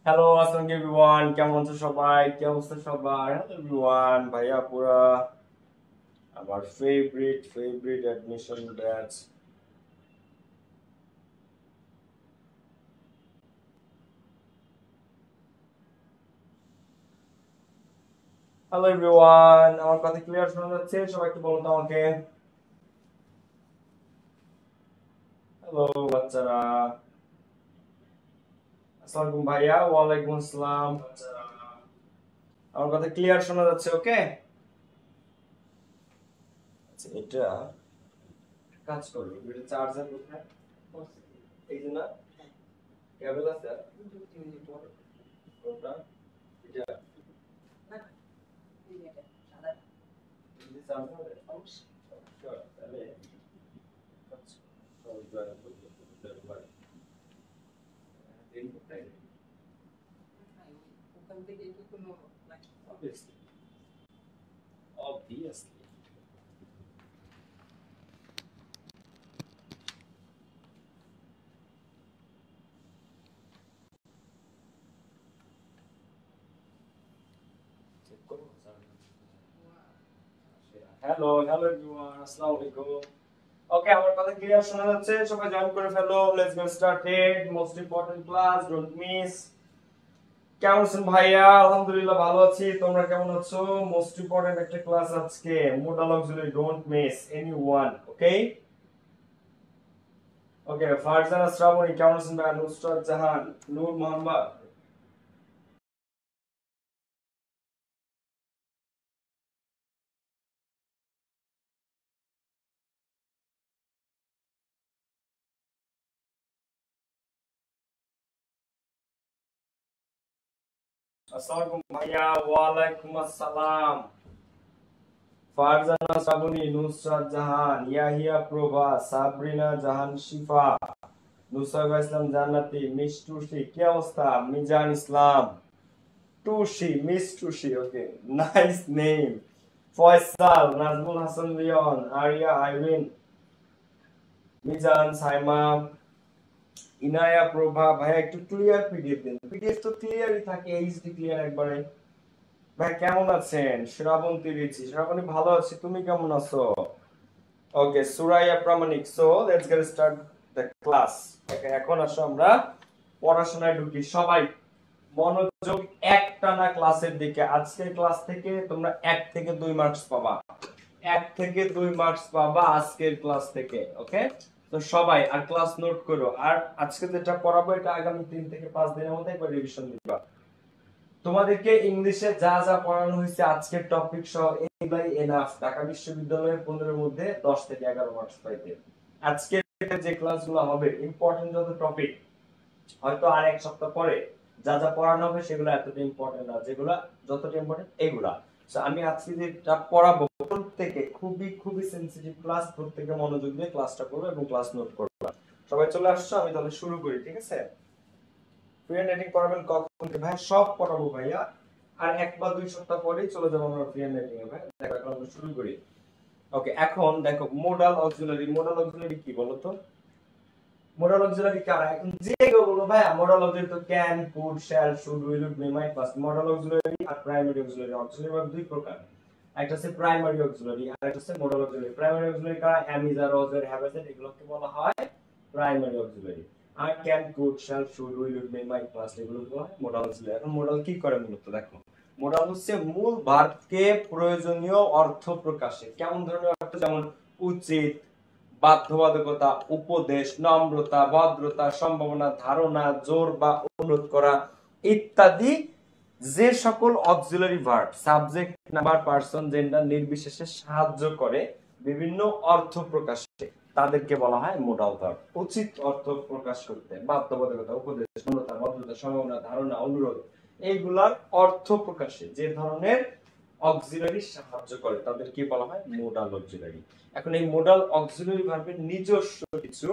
Hello আসসালামু everyone, কেমন আছো সবাই? কি অবস্থা সবার? হ্যালো এভরিওয়ান, ভাইয়া পুরা আমার favourite admission batch. Hello everyone, আমার কথা ক্লিয়ার শোনা যাচ্ছে? সবাই একটু বলো তো আমাকে। হ্যালো বাচ্চারা। আসসালামু আলাইকুম ভাইয়া। ওয়ালাইকুম আসসালাম। আমার কথা ক্লিয়ার শোনা যাচ্ছে? ওকে, আচ্ছা এটা কাজ করবে, এটা চার্জার কোথায়? এই যে না, কেবল আছে কোনটা? এটা তাহলে obviously হ্যালো হ্যালো এভরিওয়ান, আসসালামু আলাইকুম। ওকে, আমার কথা ক্লিয়ার শোনা যাচ্ছে? সবাই জয়েন করে ফেলো। Let's get started. Most important class, don't miss. কেমন আছেন ভাইয়া? আলহামদুলিল্লাহ ভালো আছি। তোমরা কেমন আছো? মোস্ট ইম্পর্টেন্ট একটা ক্লাস আজকে, modal auxiliary, don't miss anyone. Okay okay, Farzana Shrabani কেমন আছেন ভাইয়া? নুসরাত জাহান, নূর মোহাম্মদ। আসসালামু আলাইকুম ভাইয়া। ওয়ালাইকুম আসসালাম। ফারজানা শ্রাবণী, নুসরাত জাহান, ইয়াহিয়া প্রভা, সাবরিনা জাহান শিফা, নুসাইবা ইসলাম জান্নাতি, মিস টুসি। কি অবস্থা? Mizan Islam Tusi, miss Tusi. Okay, nice name. Faisal, Nazmul Hasan Leon, Arya Irin, Mizan, Saima, Inaya Prova. ভাই একটু ক্লিয়ার পিডিএফ দেন। পিডিএফ তো ক্লিয়ারই থাকে, এইচডি ক্লিয়ার একবারে। ভাই কেমন আছেন? শ্রাবন্তী রিচি, শ্রাবণী ভালো আছি, তুমি কেমন আছো? Okay, Suraiya Pramanik. So let's get start the class. Okay, এখন আসো আমরা পড়াশোনায় ঢুকি। সবাই মনোযোগ একটানা ক্লাসের দিকে। আজকের ক্লাস থেকে তোমরা 1 থেকে 2 মার্কস পাবা। 1 থেকে 2 মার্কস পাবা আজকের ক্লাস থেকে। ওকে, তো সবাই আর ক্লাস নোট করো। আর আজকে যেটা পড়াবো এটা আগামী 3 থেকে 5 দিনের মধ্যে একবার রিভিশন দিবা। তোমাদেরকে ইংলিশে যা যা পড়ানো হয়েছে আজকের টপিক সহ এগুলাই এনাফ ঢাকা বিশ্ববিদ্যালয়ের 15 মধ্যে 10 থেকে 11 মার্কস পাইতে। আজকে যে ক্লাসগুলো হবে ইম্পর্টেন্ট যত টপিক, হয়তো আর 1 সপ্তাহ পরে যা যা পড়ানো হবে সেগুলো এতটা ইম্পর্টেন্ট না, যেগুলো যতটা ইম্পর্টেন্ট এগুলা। সো আমি আজকে যেটা পড়াবো প্রত্যেকে খুবই খুবই সেনসিটিভ ক্লাস, প্রত্যেকে মনোযোগ দিয়ে ক্লাসটা করবে এবং ক্লাস নোট করবে। সবাই চলে আসছো, আমি তাহলে শুরু করি, ঠিক আছে? ফ্রি হ্যান্ড রাইটিং পড়াবেন কখন থেকে ভাই? সব পড়াবো ভাইয়া। আর 1 বা 2 সপ্তাহ পরেই চলে যাবো আমরা ফ্রি হ্যান্ড রাইটিং এ ভাই। দেখো এখন আমরা শুরু করি। ওকে, এখন দেখো মোডাল অক্সিলারি। মোডাল অক্সিলারি কি বলো তো? মোডাল অক্সিলারি কারা? এখন যে কেউ বলবো ভাই মোডাল অক্সিলারি তো can, could, shall, should, will, would, may, might, must. Modal auxiliary আর প্রাইমারি অক্সিলারি। অক্সিলারি ভাগ 2 প্রকার। একটা হচ্ছে প্রাইমারি অক্সিলারি আর একটা হচ্ছে মোডাল অক্সিলারি। প্রাইমারি অক্সিলারি কারা? Am, is, are, was, R, have, has, এগুলোকে বলা হয় প্রাইমারি অক্সিলারি। আর can, could, shall, should, will, would, may, might, must এগুলোকে বলা হয় মোডাল অক্সিলারি। এখন মোডাল কি করে মূলত দেখো। মোডাল হচ্ছে মূল ভার্বকে প্রয়োজনীয় অর্থ প্রকাশে। কেমন ধরনের অর্থ? যেমন উচিত, বাধ্যবাধকতা, উপদেশ, নম্রতা, ভদ্রতা, সম্ভাবনা, ধারণা, জোর বা অনুরোধ করা ইত্যাদি যে সকল auxiliary verb subject, number, person, gender নির্বিশেষে সাহায্য করে বিভিন্ন অর্থ প্রকাশে, তাদেরকে বলা হয় মোডাল ভার্ব। উচিত অর্থ প্রকাশ করতে, বাধ্যবাধকতা, উপদেশ, নম্রতা, ভদ্রতা, সম্ভাবনা, ধারণা, অনুরোধ, এইগুলার অর্থ প্রকাশে যে ধরনের অক্সিলারি সাহায্য করে তাদের কি বলা হয়? Modal auxiliary. এখন এই মোডাল অক্সিলারি ভার্বের নিজস্ব কিছু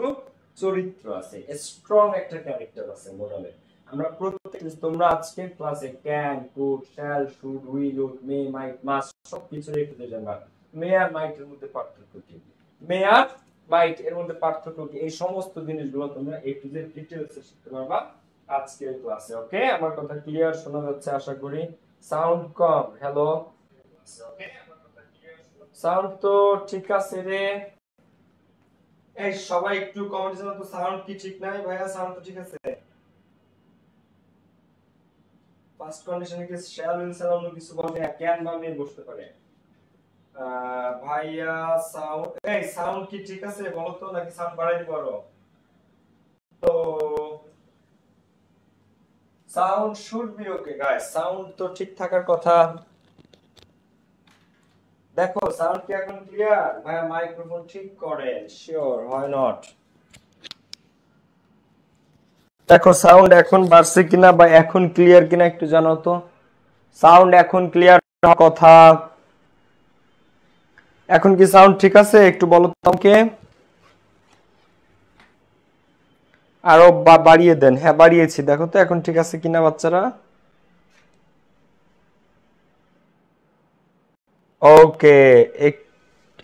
চরিত্র আছে, স্ট্রং একটা ক্যারেক্টার আছে মোডালের। আমরা প্রত্যেক তোমরা আজকে ক্লাসে can, could, shall, should, will, would, may, might, must সবকিছু রেখে জানবা। মে আর মাইট এর মধ্যে পার্থক্য কি? মে আর মাইট এর মধ্যে পার্থক্য কি? এই সমস্ত জিনিসগুলো তোমরা এ টু জেড ডিটেইলসে শিখতে পারবা আজকের ক্লাসে। ওকে, আমার কথা ক্লিয়ার শোনা যাচ্ছে আশা করি। সাউন্ড কম। হ্যালো, সাউন্ড তো ঠিক আছে রে। এই সবাই একটু কমেন্ট জানাও তো, সাউন্ড কি ঠিক নাই? ভাইয়া সাউন্ড তো ঠিক আছে? ফার্স্ট কন্ডিশনে কি শ্যাল উইল ছাড়া অন্য কিছু বলতে ক্যান বা মে বসতে পারে? ভাইয়া সাউন্ড, এই সাউন্ড কি ঠিক আছে বলো তো, নাকি সাউন্ড বাড়াই দিব আরো? তো sound should be okay guys, sound তো ঠিক থাকার কথা। দেখো সাউন্ড কি এখন ক্লিয়ার? ভাইয়া মাইক্রোফোন ঠিক করেন, শিওর হয় নট? দেখো সাউন্ড এখন বাড়ছে কিনা বা এখন ক্লিয়ার কিনা একটু জানাও তো। সাউন্ড এখন ক্লিয়ার কথা, এখন কি সাউন্ড ঠিক আছে একটু বলো তো আমাকে। আরো বাড়িয়ে দেন। হ্যাঁ বাড়িয়েছি, দেখো তো এখন ঠিক আছে কিনা বাচ্চারা। ওকে,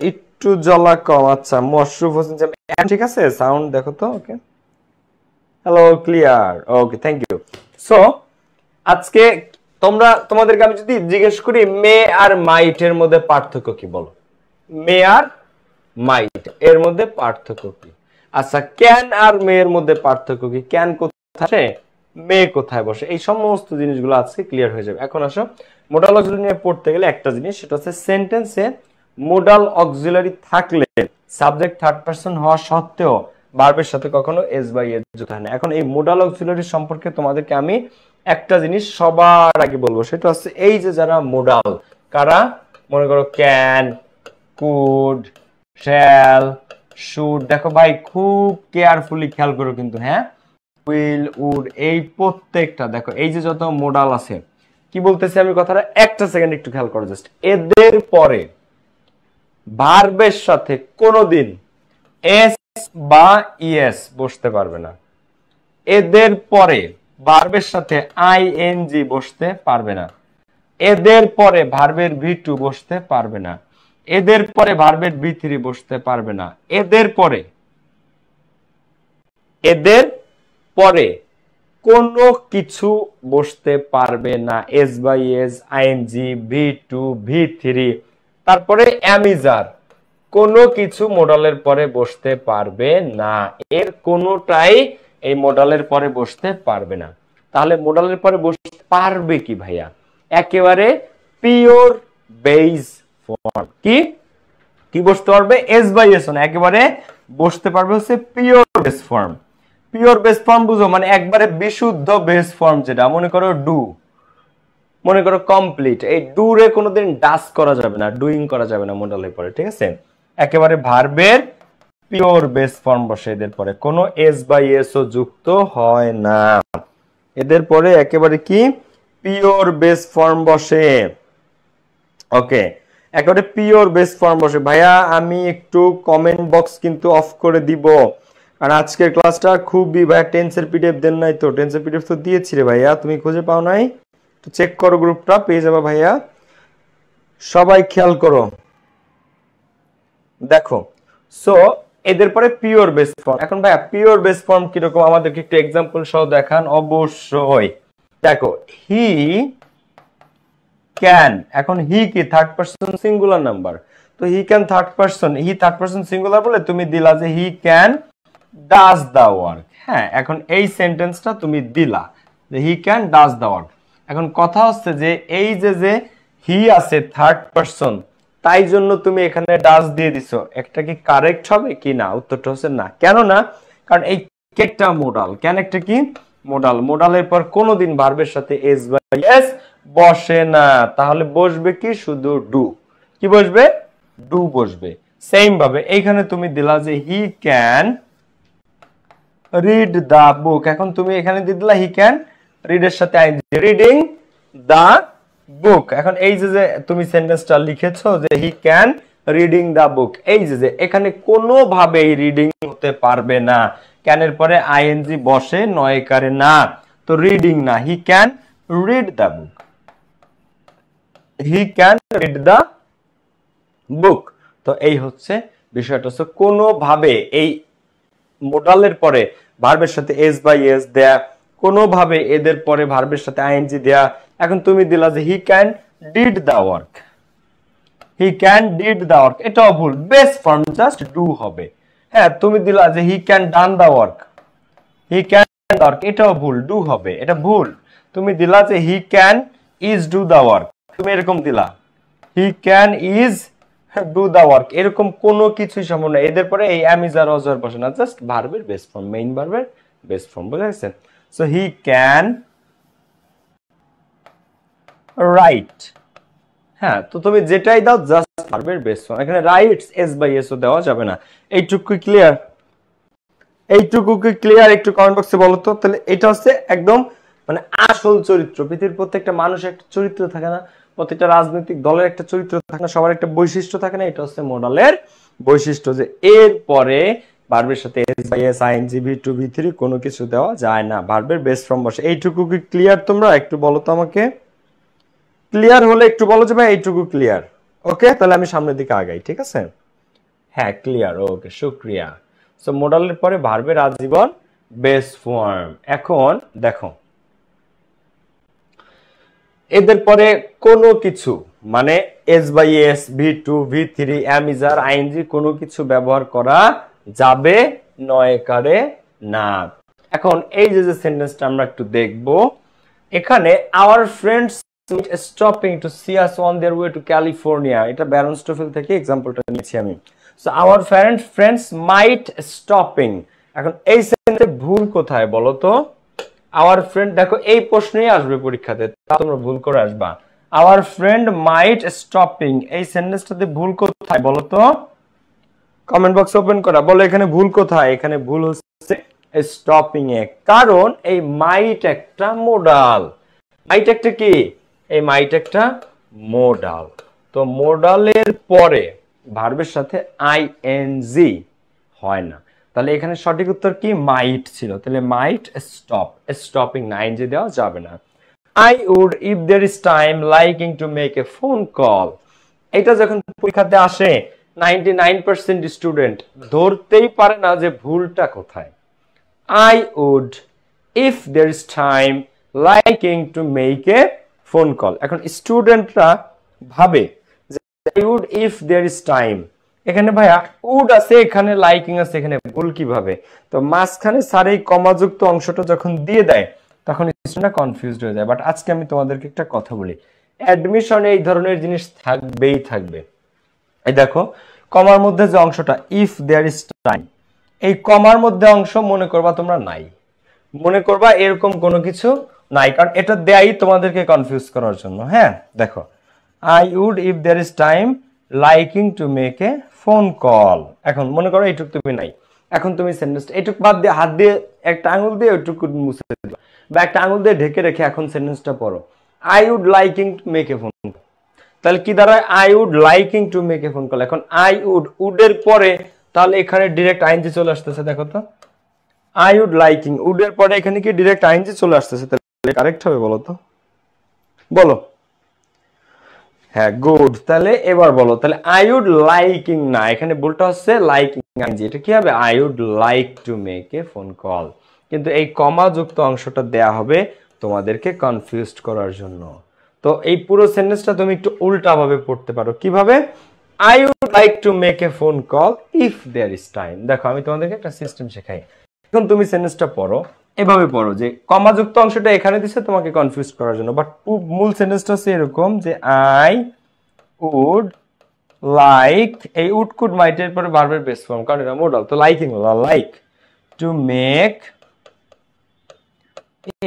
একটু জ্বলা কম। আচ্ছা মশরুফ হোসেন এখন ঠিক আছে সাউন্ড, দেখো তো। Okay, hello, clear. Okay, thank you. So আজকে তোমাদেরকে আমি যদি জিজ্ঞেস করি মে আর মাইট এর মধ্যে পার্থক্য কি, বলো। মে আর মাইট এর মধ্যে পার্থক্য কি? আচ্ছা, ক্যান আর মে এর মধ্যে পার্থক্য কি? ক্যান কোথায়, মে কোথায় বসে, এই সমস্ত জিনিসগুলো আজকে ক্লিয়ার হয়ে যাবে। এখন আসো, মোডাল অক্সিলারি নিয়ে পড়তে গেলে একটা জিনিস, সেটা হচ্ছে সেন্টেন্সে মোডাল অক্সিলারি থাকলে সাবজেক্ট থার্ড পারসন হওয়া সত্ত্বেও ভার্বের সাথে কখনো এস বাই এস যুক্ত হয় না। এখন এই মোডাল অক্সিলারি সম্পর্কে তোমাদেরকে আমি একটা জিনিস সবার আগে বলবো, সেটা হচ্ছে এই যে যারা মোডাল, কারা? মনে করো ক্যান, কুড, শ্যাল, শুড। দেখো ভাই খুব কেয়ারফুলি খেয়াল করো কিন্তু, হ্যাঁ, উইল, উড, এই প্রত্যেকটা দেখো, এই যে যত মোডাল আছে, কি বলতেছি আমি কথাটা একটা সেকেন্ড একটু খেয়াল করো জাস্ট। এদের পরে ভার্বের সাথে কোনোদিন এস বা ইএস বসতে পারবে না। এদের পরে ভার্বের সাথে আইএনজি বসতে পারবে না। এদের পরে ভার্বের ভি2 বসতে পারবে না। এদের পরে ভার্বের ভি3 বসতে পারবে না। এদের পরে কোনো কিছু বসতে পারবে না। S by S, I N G, V two, ভি3, তারপরে অ্যামিজার, কোনো কিছু মোডালের পরে বসতে পারবে না। এর কোনোটাই এই মোডালের পরে বসতে পারবে না। তাহলে মোডালের পরে বসতে পারবে কি ভাইয়া? একেবারে পিওর বেস ফর্ম। কি কি বসতে পারবে? এস বাই এস না, একেবারে বসতে পারবে হচ্ছে pure base form. Pure base form বুঝো, মানে একবারে বিশুদ্ধ বেস ফর্ম, যেটা মনে করো ডু, মনে করো কমপ্লিট। এই ডু রে কোনোদিন ডাস করা যাবে না, ডুইং করা যাবে না মোডালের পরে, ঠিক আছে? একেবারে ভার্বের পিওর বেস ফর্ম বসে এদের পরে, কোনো এস বাই এস ও যুক্ত হয় না। এদের পরে একেবারে কি পিওর বেস ফর্ম বসে। ওকে, একেবারে পিওর বেস ফর্ম বসে। ভাইয়া আমি একটু কমেন্ট বক্স কিন্তু অফ করে দিব, কারণ আজকের ক্লাসটা খুবই, ভাইয়া টেন্সের পিডিএফ দেন নাই তো? টেন্সের পিডিএফ তো দিয়েছি রে ভাইয়া, তুমি খুঁজে পাও নাই? তো চেক করো গ্রুপটা, পেয়ে যাবে ভাইয়া। সবাই খেয়াল করো, দেখো। সো এদের পরে পিওর বেস ফর্ম। এখন ভাইয়া পিওর বেস ফর্ম কিরকম আমাদেরকে একটু এক্সাম্পল সহ দেখান। অবশ্যই, দেখো হি ক্যান, এখন হি কি থার্ড পারসন সিঙ্গুলার নাম্বার, তো he can third person, he third person singular বলে তুমি দিলা যে he can does the work. হ্যাঁ, এখন এই সেন্টেন্সটা তুমি দিলা যে he can does the work. এখন কথা হচ্ছে যে এই যে হি আছে থার্ড পারসন, তাই জন্য তুমি এখানে ডাজ দিয়ে দিছো, একটা কি কারেক্ট হবে কি না? উত্তরটা হচ্ছে না। কেন না? কারণ এই একটা মোডাল, কেন একটা কি মোডাল, মোডালের পর কোনোদিন ভার্বের সাথে এস বাই এস বসে না। তাহলে বসবে কি? শুধু ডু। কি বসবে? ডু বসবে। সেম ভাবে এইখানে তুমি দিলা যে হি ক্যান রিড দা বুক, এখন তুমি এখানে দিয়ে দিলা হি ক্যান রিড এর সাথে আইএনজি, রিডিং দা বুক। এখন এই যে তুমি সেন্টেন্সটা লিখেছো যে হি ক্যান রিডিং দা বুক, এই যে এখানে কোনোভাবেই রিডিং হতে পারবে না, ক্যানের পরে আইএনজি বসে, নয়কারে না, তো রিডিং না, he can read the book, he can read the book. তো এই হচ্ছে বিষয়টা, হচ্ছে কোনোভাবে এই মোডালের পরে ভার্বের সাথে এস বাই এস দেয়া কোনোভাবে এদের পরে ভার্বের সাথে আইএনজি দেয়া। এখন তুমি দিলা যে he can did the work, he can did the work, এটাও ভুল, বেস ফর্ম জাস্ট ডু হবে। হ্যাঁ, তুমি দিলা যে he can done the work, he can work, এটাও ভুল, ডু হবে, এটা ভুল। তুমি দিলা যে he can is do the work, তুমি এরকম দিলা he can is do the work, এরকম কোনো কিছুই সম্ভব না। এদের পরে এই অ্যাম ইজ আর ওয়াজ আর বসে না, জাস্ট ভার্বের বেস ফর্ম, মেইন ভার্বের বেস ফর্ম, বুঝা গেছে? So he can write. হ্যাঁ, তো তুমি যেটাই দাও জাস্ট ভার্বের বেস ফর্ম, এখানে রাইটস এস বাই এস ও দেওয়া যাবে না। এইটুকু ক্লিয়ার? এইটুকু কি ক্লিয়ার? একটু কমেন্ট বক্সে বলো তো। তাহলে এটা হচ্ছে একদম মানে আসল চরিত্র। পৃথিবীর প্রত্যেকটা মানুষের একটা চরিত্র থাকে না, প্রত্যেকটা রাজনৈতিক দলের একটা চরিত্র থাকে না, সবার একটা বৈশিষ্ট্য থাকে না, এটা হচ্ছে মডালের বৈশিষ্ট্য, যে এর পরে ভার্বের সাথে S by S, ING, V two, V three কোনো কিছু দেওয়া যায় না, ভার্বের বেস ফর্ম বসে। এইটুকু কি ক্লিয়ার? তোমরা একটু বলো তো আমাকে, ক্লিয়ার হলে একটু বলো যে ভাই এইটুকু ক্লিয়ার। ওকে, তাহলে আমি সামনের দিকে আগাই, ঠিক আছে? হ্যাঁ, ক্লিয়ার, ওকে, শুক্রিয়া। সো মডালের পরে ভার্বের আজীবন বেস ফর্ম। এখন দেখো এদের পরে কোনো কিছু মানে S by S, V two, V three, am is are, ING কোনো কিছু ব্যবহার করা যাবে নয়কারে না। এখন এই যে সেন্টেন্সটা আমরা একটু দেখব, এখানে our friends stopping to see us on their way to California, এটা ব্যারনস্টোফেল থেকে এক্সাম্পলটা নিয়েছি আমি। So our friends might stopping, এখন এই সেন্টেন্সে ভুল কোথায় বলো তো? আওয়ার ফ্রেন্ড, দেখো এই প্রশ্নই আসবে পরীক্ষাতে, তা তোমরা ভুল করে আসবা। আওয়ার ফ্রেন্ড মাইট স্টপিং, এই সেন্টেন্সটাতে ভুল কোথায় বলো তো? কমেন্ট বক্স ওপেন করা, বলো এখানে ভুল কোথায়? এখানে ভুল হচ্ছে স্টপিং এ, কারণ এই মাইট একটা মোডাল। মাইট একটা কি? এই মাইট একটা মোডাল। তো মোডালের পরে ভার্বের সাথে আইএনজি হয় না, তাহলে এখানে সঠিক উত্তর কি? মাইট ছিল। তাহলে মাইট স্টপ, স্টপিং না, আইএনজি দেওয়া যাবে না। I would if there is time liking to make a phone call, এটা যখন পরীক্ষাতে আসে 99% স্টুডেন্ট ধরতেই পারে না যে ভুলটা কোথায়। I would if there is time liking to make a phone call, এখন স্টুডেন্টরা ভাবে যে I would if there is time, এখানে ভাইয়া উড আছে, এখানে লাইকিং আছে, এখানে ভুল কিভাবে? তো মাঝখানে স্যার এই কমাযুক্ত অংশটা যখন দিয়ে দেয় তখন স্টুডেন্টরা কনফিউজড হয়ে যায়। বাট আজকে আমি তোমাদেরকে একটা কথা বলি, অ্যাডমিশনে এই ধরনের জিনিস থাকবেই থাকবে। এই দেখো কমার মধ্যে যে অংশটা ইফ দেয়ার ইজ টাইম, এই কমার মধ্যে অংশ মনে করবা তোমরা নাই, মনে করবা এরকম কোনো কিছু নাই, কারণ এটা দেয়াই তোমাদেরকে কনফিউজ করার জন্য। হ্যাঁ, দেখো I would if there is time liking to make a phone call, এখন মনে করো এইটুক তুমি নাই, এখন তুমি সেন্টেন্সটা এইটুক বাদ দিয়ে হাত দিয়ে একটা আঙুল দিয়ে ওইটুকু মুছে দিবা বা একটা আঙুল দিয়ে ঢেকে রেখে এখন সেন্টেন্সটা পড়ো, I would liking to make a phone call. তাহলে কি দাঁড়ায়? I would liking to make a phone call. এখন আই উড, উডের পরে তাহলে এখানে ডিরেক্ট আইএনজি চলে আসতেছে, দেখো তো আই উড লাইকিং, উডের পরে এখানে কি ডিরেক্ট আইএনজি চলে আসতেছে, তাহলে কারেক্ট হবে বলো তো, বলো। হ্যাঁ, গুড। তাহলে এবার বলো, তাহলে আই উড লাইকিং না, এখানে ভুলটা হচ্ছে লাইকিং আইএনজি, এটা কি হবে? I would like to make a phone call. কিন্তু এই কমা যুক্ত অংশটা দেয়া হবে তোমাদেরকে কনফিউজড করার জন্য। তো এই পুরো সেন্টেন্সটা তুমি একটু উল্টা ভাবে পড়তে পারো, কিভাবে? I would like to make a phone call if there is time. দেখো আমি তোমাদেরকে একটা সিস্টেম শেখাই, এখন তুমি সেন্টেন্সটা পড়ো, এভাবে পড়ো যে কমাযুক্ত অংশটা এখানে দিছে তোমাকে কনফিউজ করার জন্য, বাট মূল সেন্টেন্সটা হচ্ছে এরকম যে আই উড লাইক, এই উড কুড মাইটের পরে ভার্বের বেস ফর্ম, কারণ এটা মোডাল, তো liking like to make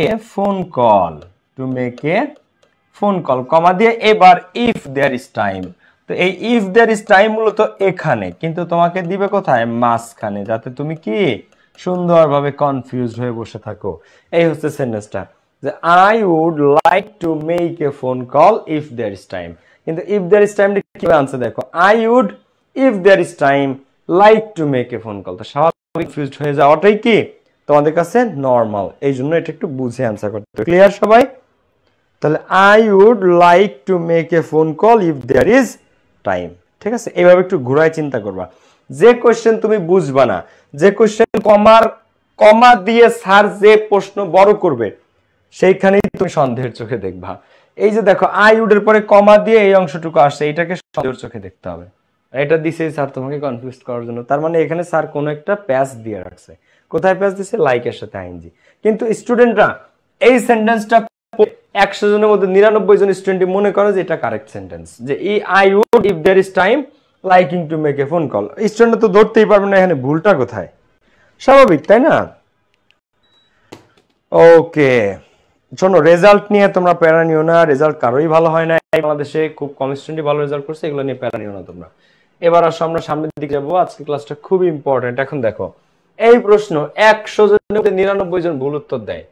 a phone call, to make a phone call, comma দিয়ে এবার ইফ দেয়ার ইজ টাইম। তো এই ইফ দেয়ার ইজ টাইম মূলত এখানে, কিন্তু তোমাকে দিবে কোথায়? মাঝখানে, যাতে তুমি কি সুন্দরভাবে কনফিউজড হয়ে বসে থাকো। এই হচ্ছে সেন্টেন্সটা, যে I would like to make a phone call if there is time. কিন্তু ইফ দেয়ার ইজ টাইমটা কিভাবে আনসার দেখো, I would if there is time like to make a phone call. তো স্বাভাবিক কনফিউজড হয়ে যাওয়াটাই কি তোমাদের কাছে নরমাল, এই জন্য এটা একটু বুঝে আনসার করতে হবে। ক্লিয়ার সবাই? তাহলে I would like to make a phone call if there is time. ঠিক আছে, এইভাবে একটু ঘুরায় চিন্তা করবা। যে কোশ্চেন তুমি বুঝবা না, যে কোশ্চেন কমা দিয়ে স্যার যে প্রশ্ন বড় করবে সেইখানেই তুমি সন্দেহের চোখে দেখবা। এই যে দেখো আই উড এর পরে কমা দিয়ে এই অংশটুকু আসছে, এটাকে সন্দেহের চোখে দেখতে হবে। এটা দিছে স্যার তোমাকে কনফিউজ করার জন্য, তার মানে এখানে স্যার কোন একটা প্যাচ দিয়ে রাখছে। কোথায় প্যাচ দিছে? লাইকের সাথে আইএনজি। কিন্তু স্টুডেন্টরা এই সেন্টেন্সটা 100 জনের মধ্যে 99 জন স্টুডেন্ট মনে করে যে এটা কারেক্ট সেন্টেন্স, যে I would if there is time liking to make a phone call. Student তো ধরতেই পারবে না এখানে ভুলটা কোথায়। স্বাভাবিক, তাই না? ওকে, শোনো, রেজাল্ট নিয়ে তোমরা প্যারা নিও না। রেজাল্ট কারোই ভালো হয় না বাংলাদেশে, খুব কম স্টুডেন্টই ভালো রেজাল্ট করছে, এগুলো নিয়ে প্যারা নিও না তোমরা। এবার আসো আমরা সামনের দিকে যাবো। আজকে ক্লাসটা খুবই ইম্পর্টেন্ট। এখন দেখো এই প্রশ্ন 100 জনের মধ্যে 99 জন ভুল উত্তর দেয়।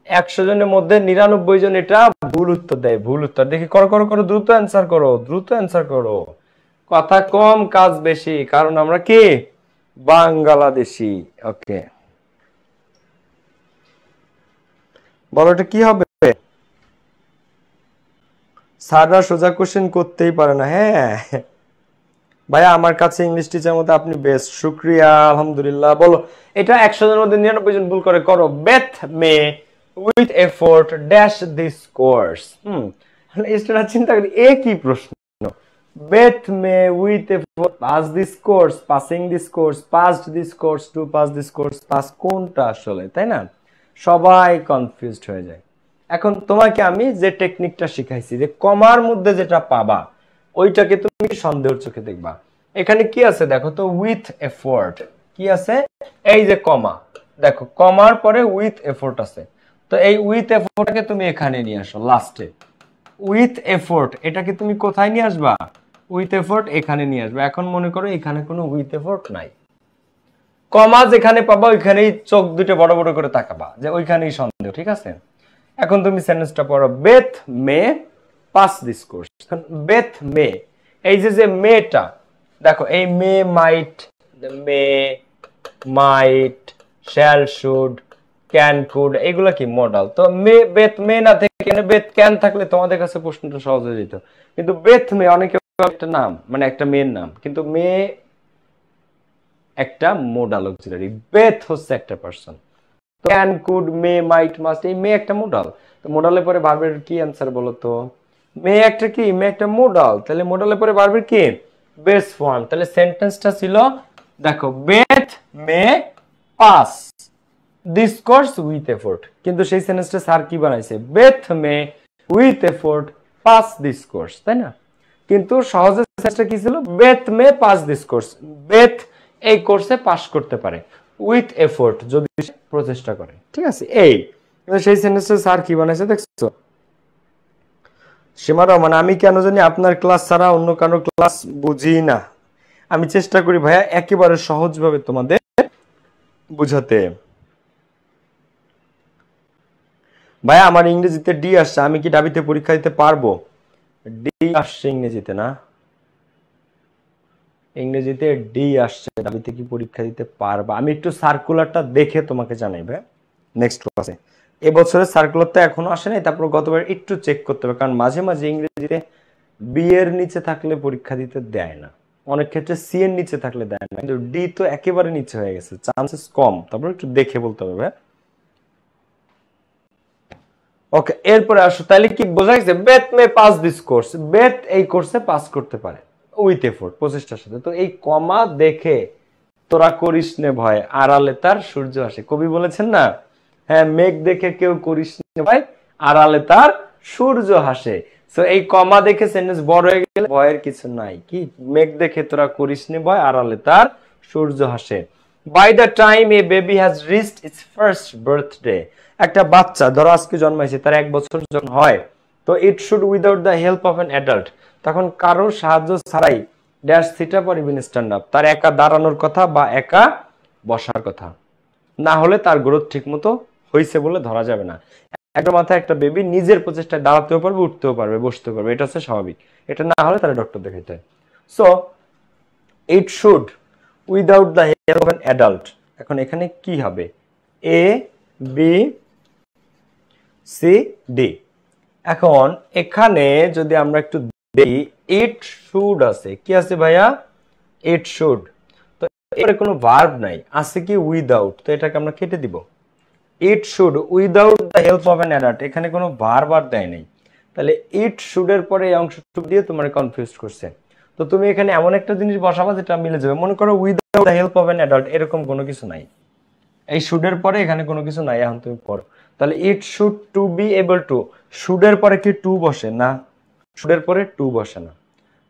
100 জনের মধ্যে 99 জন এটা ভুল উত্তর দেয়। ভুল উত্তর দেখি, করো করো করো, দ্রুত অ্যান্সার করো, দ্রুত অ্যান্সার করো। কথা কম কাজ বেশি, কারণ আমরা কি বাংলাদেশি। ওকে, বলো এটা কি হবে? স্যাররা সোজা কোশ্চেন করতেই পারে না। হ্যাঁ ভাইয়া, আমার কাছে ইংলিশ টিচার মধ্যে আপনি বেস্ট। শুক্রিয়া, আলহামদুলিল্লাহ। বলো এটা 100 জনের মধ্যে 99 জন ভুল করে। করো, Beth may with effort dash this course. Student চিন্তা করি এ কি প্রশ্ন। Beth may with effort pass this course, passing this course, passed this course, to pass this course, pass কোনটা আসলে, তাই না? সবাই কনফিউজড হয়ে যায়। এখন তোমাকে আমি যে টেকনিকটা শিখাইছি, যে কমার মধ্যে যেটা পাবা ওইটাকে তুমি সন্দেহের চোখে দেখবা। এখানে কি আছে দেখো তো, উইথ এফোর্ট কি আছে? এই যে কমা, দেখো কমার পরে উইথ এফোর্ট আছে। তো এই উইথ এফোর্টকে তুমি এখানে নিয়ে আসো লাস্টে। উইথ এফোর্ট এটাকে তুমি কোথায় নিয়ে আসবা? উইথ এফোর্ট এখানে নিয়ে আসবা। এখন মনে করো এখানে কোনো উইথ এফোর্ট নাই, কমা যেখানে পাবা ওইখানেই চোখ দুটো বড় বড় করে তাকাবা, যে ওইখানেই সন্দেহ। ঠিক আছে, এখন তুমি সেন্টেন্সটা পড়ো। Beth may pass this course. Beth may, এই যে মেটা দেখো, এই may might, may might, shall should, can could, এগুলা কি মডাল। তো মে বেথ মে না থেকে বেথ ক্যান থাকলে তোমাদের কাছে প্রশ্নটা সহজ হয়ে যেত। কিন্তু বেথ মে অনেকে একটা নাম, মানে একটা মেয়ের নাম, কিন্তু মে একটা মোডাল অক্সিলারি, বেথ হচ্ছে একটা person. Can could may might must, এই মে একটা মোডাল। তো মোডালের পরে ভার্বের কি অ্যান্সার বলো তো? মে একটা কি? মে একটা মোডাল, তাহলে মোডালের পরে ভার্বের কি? Base form. তাহলে সেন্টেন্সটা ছিল দেখো, bathe may pass this course with effort. কিন্তু সেই সেন্টেন্সটা স্যার কি বানাইছে? Bathe may with effort pass this course, তাই না? কিন্তু সহজে সেন্টেন্সটা কি ছিল? Bathe may pass this course. Bathe এই কোর্সে পাস করতে পারে, উইথ এফোর্ট যদি প্রচেষ্টা করে। ঠিক আছে, এই সেই সেন্টেন্সটা স্যার কি বানাইছে দেখছো? সীমা রহমান, আমি কেন জানি আপনার ক্লাস ছাড়া অন্য কারো ক্লাস বুঝি না। আমি চেষ্টা করি ভাইয়া একেবারে সহজভাবে তোমাদের বুঝাতে। ভাইয়া আমার ইংরেজিতে ডি আসছে, আমি কি ডাবিতে পরীক্ষা দিতে পারবো? ডি আসছে ইংরেজিতে, না ইংরেজিতে ডি আসছে, ডাবিতে কি পরীক্ষা দিতে পারবা? আমি একটু সার্কুলারটা দেখে তোমাকে জানাই ভাই নেক্সট ক্লাসে। এবছরের সার্কুলারটা এখনো আসে নাই, তারপর গতবার একটু চেক করতে হবে, কারণ মাঝে মাঝে ইংরেজিতে বি এর নিচে থাকলে পরীক্ষা দিতে দেয় না, অনেক ক্ষেত্রে সি এর নিচে থাকলে দেয় না, কিন্তু ডি তো একেবারে নিচে হয়ে গেছে, চান্সেস কম। তারপর একটু দেখে বলতে হবে ভাই। ওকে, এরপরে আসো, তাহলে কি বোঝা গেছে? Bathe may pass this course, bathe এই কোর্সে পাস করতে পারে উইথ এফোর্ট, প্রচেষ্টার সাথে। তো এই কমা দেখে তোরা করিস নে ভয়, আড়ালে তার সূর্য আসে, কবি বলেছেন না? হ্যাঁ, মেঘ দেখে কেউ করিস নে ভয়, আড়ালে তার সূর্য হাসে। সো এই কমা দেখে সেন্টেন্স বড় হয়ে গেলে ভয়ের কিছু নাই। কি? মেঘ দেখে তোরা করিস নে ভয়, আড়ালে তার সূর্য হাসে। By the time a baby has reached its first birthday, একটা বাচ্চা ধরো আজকে জন্মাইছে, তার 1 বছর যখন হয়, তো it should without the help of an adult, তখন কারোর সাহায্য ছাড়াই dash seat up or even stand up, তার একা দাঁড়ানোর কথা বা একা বসার কথা, না হলে তার গ্রোথ ঠিক মতো হয়েছে বলে ধরা যাবে না। একটা মাথায় একটা বেবি নিজের প্রচেষ্টায় দাঁড়াতেও পারবে, উঠতেও পারবে, বসতেও পারবে, এটা হচ্ছে স্বাভাবিক। এটা না হলে তারা ডক্টর দেখাইতে হয়। So it should without the help of an adult. এখন এখানে কি হবে? A B C D. এখন এখানে যদি আমরা একটু দেখি, ইট শুড আছে, কি আছে ভাইয়া? It should. তো এর কোনো ভার্ব নাই, আছে কি উইদাউট, তো এটাকে আমরা কেটে দিব। It should without the help of an adult, এখানে কোনো ভার্ব আর দেয় নাই, তাহলে ইট শুডের পরে এই অংশটুকু দিয়ে তোমার কনফিউজ করছে। তো তুমি এখানে এমন একটা জিনিস বসাবা যেটা মিলে যাবে। মনে করো without the help of an adult, এরকম কোনো কিছু নাই, এই শুডের পরে এখানে কোনো কিছু নাই। এখন তুমি পড়ো, তাহলে it should to be able to, শুডের পরে কি টু বসে না? শুডের পরে টু বসে না,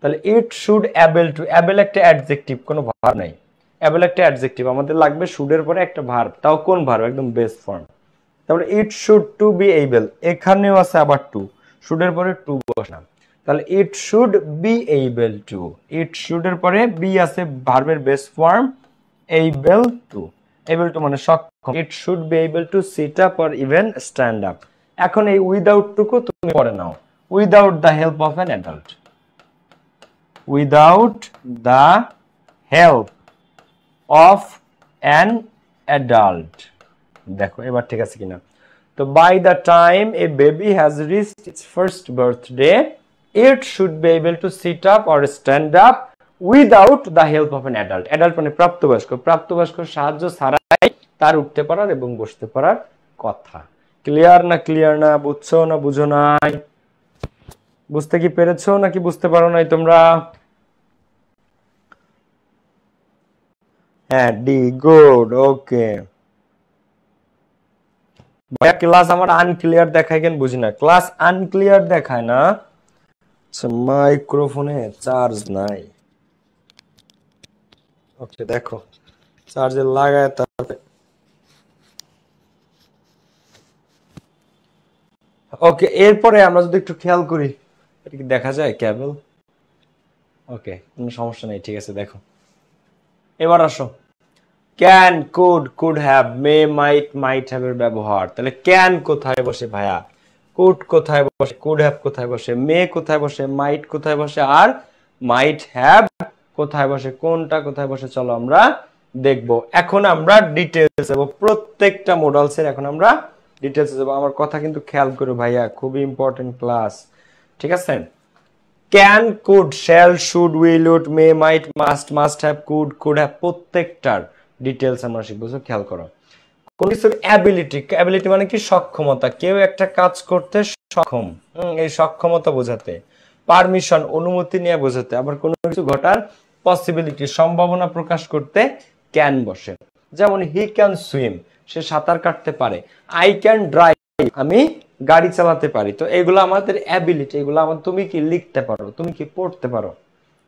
তাহলে it should able to, able একটা অ্যাডজেক্টিভ, কোনো ভার্ব নাই। অ্যাবেল একটা অ্যাডজেক্টিভ, আমাদের লাগবে শুডের পরে একটা ভার্ব, তাও কোন ভার্ব? একদম বেস ফর্ম। তাহলে it should to be able, এখানেও আছে আবার টু, শুডের পরে টু বসে না, তাহলে it should be able to, it শুডের পরে বি আছে ভার্বের base form, able to, able to মানে সক্ষম। It should be able to sit up or even stand up. এখন এই উইদাউট টুকু তুমি পড়ে নাও, without the help of an adult, without the help of an adult. দেখো এবার ঠিক আছে কিনা। তো by the time a baby has reached its first birthday it should be able to sit up or stand up without the help of an adult. Adult মানে প্রাপ্তবয়স্ক, প্রাপ্তবয়স্কর সাহায্য ছাড়াই তার উঠতে পারার এবং বসতে পারার কথা। ক্লিয়ার না? ক্লিয়ার না? বুঝছো না বুঝো নাই? বুঝতে কি পেরেছো নাকি বুঝতে পারো নাই তোমরা? হ্যাঁ, ডি, গুড, ওকে। ভাইয়া ক্লাস আমার আনক্লিয়ার দেখায় কেন বুঝি না, ক্লাস আনক্লিয়ার দেখায় না, মাইক্রোফোনে চার্জ নাই। ওকে দেখো, চার্জে লাগায় তারপরে। ওকে, এরপরে আমরা যদি একটু খেয়াল করি, এটা কি দেখা যায় ক্যাবেল? ওকে, কোনো সমস্যা নেই, ঠিক আছে। দেখো এবার আসো, can, could, could have, may, might, might have এর ব্যবহার। তাহলে ক্যান কোথায় বসে ভাইয়া? কুড কোথায় বসে? কুড হ্যাভ কোথায় বসে? মে কোথায় বসে? মাইট কোথায় বসে? আর মাইট হ্যাভ কোথায় বসে? কোনটা কোথায় বসে চলো আমরা দেখব। এখন আমরা ডিটেলস যাব, প্রত্যেকটা মডেলসের এখন আমরা ডিটেলস যাব। আমার কথা কিন্তু খেয়াল করো ভাইয়া, খুবই ইম্পর্টেন্ট ক্লাস, ঠিক আছে? Can, could, shall, should, will, would, may, might, must, must have, could, could have, প্রত্যেকটার ডিটেলস আমরা শিখবো। খেয়াল করো, কোন কিছুর অ্যাবিলিটি, অ্যাবিলিটি মানে কি? সক্ষমতা, কেউ একটা কাজ করতে সক্ষম, এই সক্ষমতা বোঝাতে। পারমিশন, অনুমতি নিয়ে বোঝাতে। আবার কোনো কিছু ঘটার পসিবিলিটি, সম্ভাবনা প্রকাশ করতে ক্যান বসে। যেমন হি ক্যান সুইম, সে সাঁতার কাটতে পারে। আই ক্যান ড্রাইভ, আমি গাড়ি চালাতে পারি। তো এগুলো আমাদের অ্যাবিলিটি, এগুলো আমাদের, তুমি কি লিখতে পারো, তুমি কি পড়তে পারো,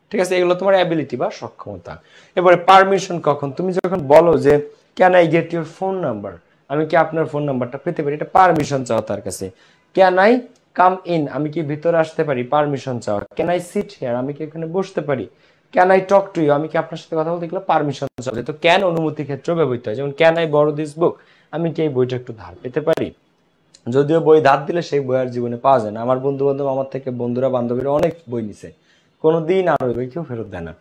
ঠিক আছে? এগুলো তোমার অ্যাবিলিটি বা সক্ষমতা। এবারে পারমিশন কখন? তুমি যখন বলো যে can I get your phone number, আমি কি আপনার ফোন নাম্বারটা পেতে পারি, এটা পারমিশন চাও তার কাছে। ক্যান আই কাম ইন, আমি কি ভিতরে আসতে পারি, পারমিশন চাও। ক্যান আই সিট হিয়ার, আমি কি এখানে বসতে পারি। Can I talk to you, আমি কি আপনার সাথে কথা বলতে গেলে পারমিশন চাও। তো ক্যান অনুমতি ক্ষেত্রে ব্যবহৃত হয়। যেমন ক্যান আই বড় দিস বুক, আমি কি এই বইটা একটু ধার পেতে পারি। যদিও বই ধার দিলে সেই বই আর জীবনে পাওয়া যায় না। আমার বন্ধু বান্ধব, আমার থেকে বন্ধুরা বান্ধবীরা অনেক বই নিছে, কোনোদিন আর ওই বই কেউ ফেরত দেয় না।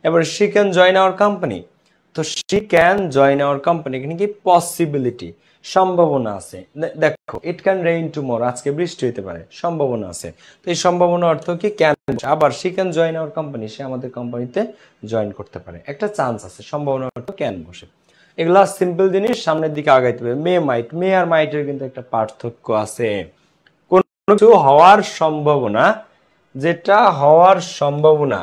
এবারে she can join our company, তো she can join our company, এখানে কি পসিবিলিটি, সম্ভাবনা আছে। দেখো ইট ক্যান রেইন টুমরো, আজকে বৃষ্টি হতে পারে, সম্ভাবনা আছে। তো এই সম্ভাবনা অর্থ কি ক্যান। আবার she can join our company, সে আমাদের কোম্পানিতে জয়েন করতে পারে, একটা চান্স আছে, সম্ভাবনা অর্থ ক্যান বসে। এগুলা সিম্পল জিনিস, সামনের দিকে আগাইতে হবে। মে, মাইট, মে আর মাইটের কিন্তু একটা পার্থক্য আছে। কোন কিছু হওয়ার সম্ভাবনা, যেটা হওয়ার সম্ভাবনা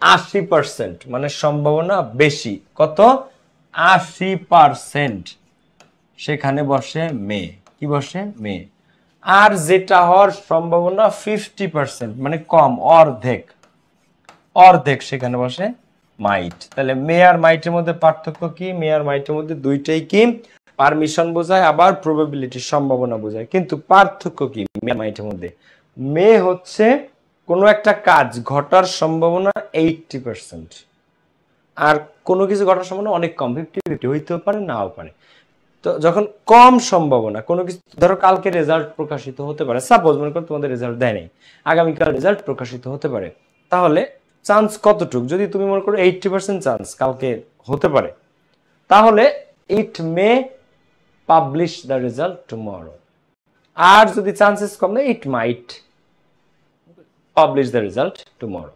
80%, মানে সম্ভাবনা বেশি, কত? 80%, সেখানে বসে মে। কি বসে? মে। আর যেটা হওয়ার সম্ভাবনা 50%, মানে কম, অর্ধেক, অর্ধেক, সেখানে বসে মাইট। তাহলে মে আর মাইটের মধ্যে পার্থক্য কি? মে আর মাইটের মধ্যে দুইটাই কি পারমিশন বোঝায়, আবার প্রবাবিলিটি, সম্ভাবনা বোঝায়। কিন্তু পার্থক্য কি মে আর মাইটের মধ্যে? মে হচ্ছে কোনো একটা কাজ ঘটার সম্ভাবনা 80%, আর কোনো কিছু ঘটার সম্ভাবনা অনেক কম, 50-50, হইতেও পারে নাও পারে। তো যখন কম সম্ভাবনা কোনো কিছু, ধরো কালকে রেজাল্ট প্রকাশিত হতে পারে, সাপোজ মনে করো তোমাদের রেজাল্ট দেয় নাই, আগামীকাল রেজাল্ট প্রকাশিত হতে পারে, তাহলে চান্স কতটুকু? যদি তুমি মনে করো 80% চান্স কালকে হতে পারে, তাহলে ইট মে পাবলিশ দ্য রেজাল্ট টুমরো। আর যদি চান্সেস কম না, ইট মাইট পাবলিশ দ্য রেজাল্ট টুমরো।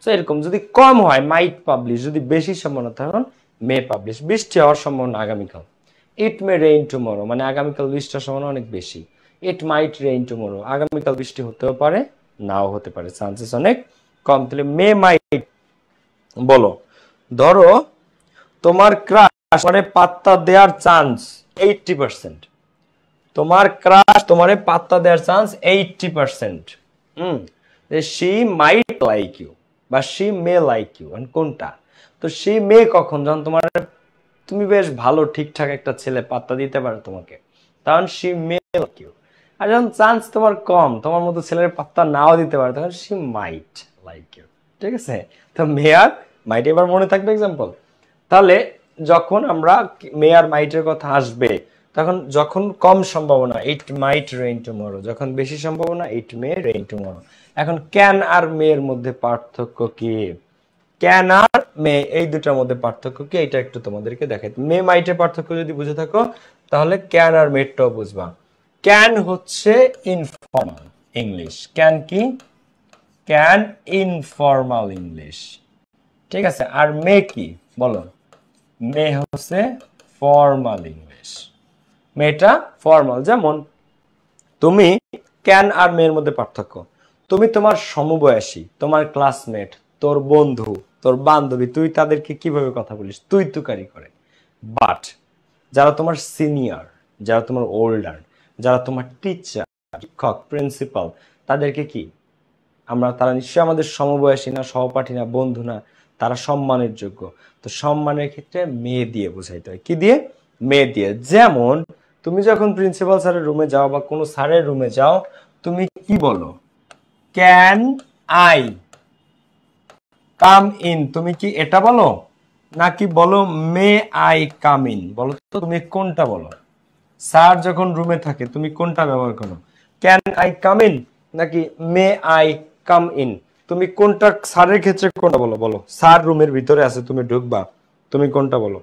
তো এরকম যদি কম হয় মাইট পাবলিশ, যদি বেশি সম্ভাবনা তখন মে পাবলিশ। বৃষ্টি হওয়ার সম্ভাবনা আগামীকাল, ইট মে রেইন টুমরো, মানে আগামীকাল বৃষ্টি হওয়ার সম্ভাবনা অনেক বেশি। ইট মাইট রেইন টুমরো, আগামীকাল বৃষ্টি হতেও পারে নাও হতে পারে, চান্সেস অনেক কম। তাহলে মে মাইট বলো। ধরো তোমার ক্রাশ মানে পাত্তা দেওয়ার চান্স 80%, তোমার ক্রাশ তোমারে পাত্তা দেওয়ার chance 80%। She might like you বা শি মে লাইক ইউ, কোনটা? তো শি মে কখন? যখন তোমার তুমি বেশ ভালো ঠিকঠাক একটা ছেলে পাত্তা দিতে পারে তোমাকে, তখন শি মে লাইক ইউ। আর যখন চান্স তোমার কম, তোমার মতো ছেলের পাত্তা নাও দিতে পারে, তখন শি মাইট লাইক ইউ। ঠিক আছে? তো মে আর মাইট এবার মনে থাকবে এক্সাম্পল। তাহলে যখন আমরা মে আর মাইটের কথা আসবে, তখন যখন কম সম্ভাবনা ইট মাইট রেইন টুমরো, যখন বেশি সম্ভাবনা ইট মে রেইন টুমরো। এখন ক্যান আর মে এর মধ্যে পার্থক্য কি? ক্যান আর মে এই দুটার মধ্যে পার্থক্য কি, এটা একটু তোমাদেরকে দেখাই। মে মাইটের পার্থক্য যদি বুঝে থাকো তাহলে ক্যান আর মেটাও বুঝবা। ক্যান হচ্ছে ইনফর্মাল ইংলিশ। ক্যান কি? Can informal English. ঠিক আছে? আর মে কি বলো? মে হচ্ছে ফর্মাল ইংলিশ। মেটা ফর্মাল। যেমন তুমি ক্যান আর মেয়ের মধ্যে পার্থক্য, তুমি তোমার সমবয়সী, তোমার ক্লাসমেট, তোর বন্ধু, তোর বান্ধবী, তুই তাদেরকে কিভাবে কথা বলিস? তুই তুকারি করে। বাট যারা তোমার সিনিয়র, যারা তোমার ওল্ডার, যারা তোমার টিচার, শিক্ষক, প্রিন্সিপাল, তাদেরকে কি আমরা, তারা নিশ্চয়ই আমাদের সমবয়সী না, সহপাঠী না, বন্ধু না, তারা সম্মানের যোগ্য। তো সম্মানের ক্ষেত্রে মেয়ে দিয়ে বোঝাইতে হয়। কি দিয়ে? মেয়ে দিয়ে। যেমন তুমি যখন প্রিন্সিপাল স্যারের রুমে যাও বা কোনো স্যারের রুমে যাও, তুমি কি বলো? ক্যান আই কাম ইন, তুমি কি এটা বলো নাকি বলো মে আই কাম ইন? বলো তো তুমি কোনটা বলো? স্যার যখন রুমে থাকে তুমি কোনটা ব্যবহার করো? ক্যান আই কাম ইন নাকি মে আই কাম ইন? তুমি কোনটা স্যারের ক্ষেত্রে কোনটা বলো? বলো, স্যার রুমের ভিতরে আছে, তুমি ঢুকবা, তুমি কোনটা বলো?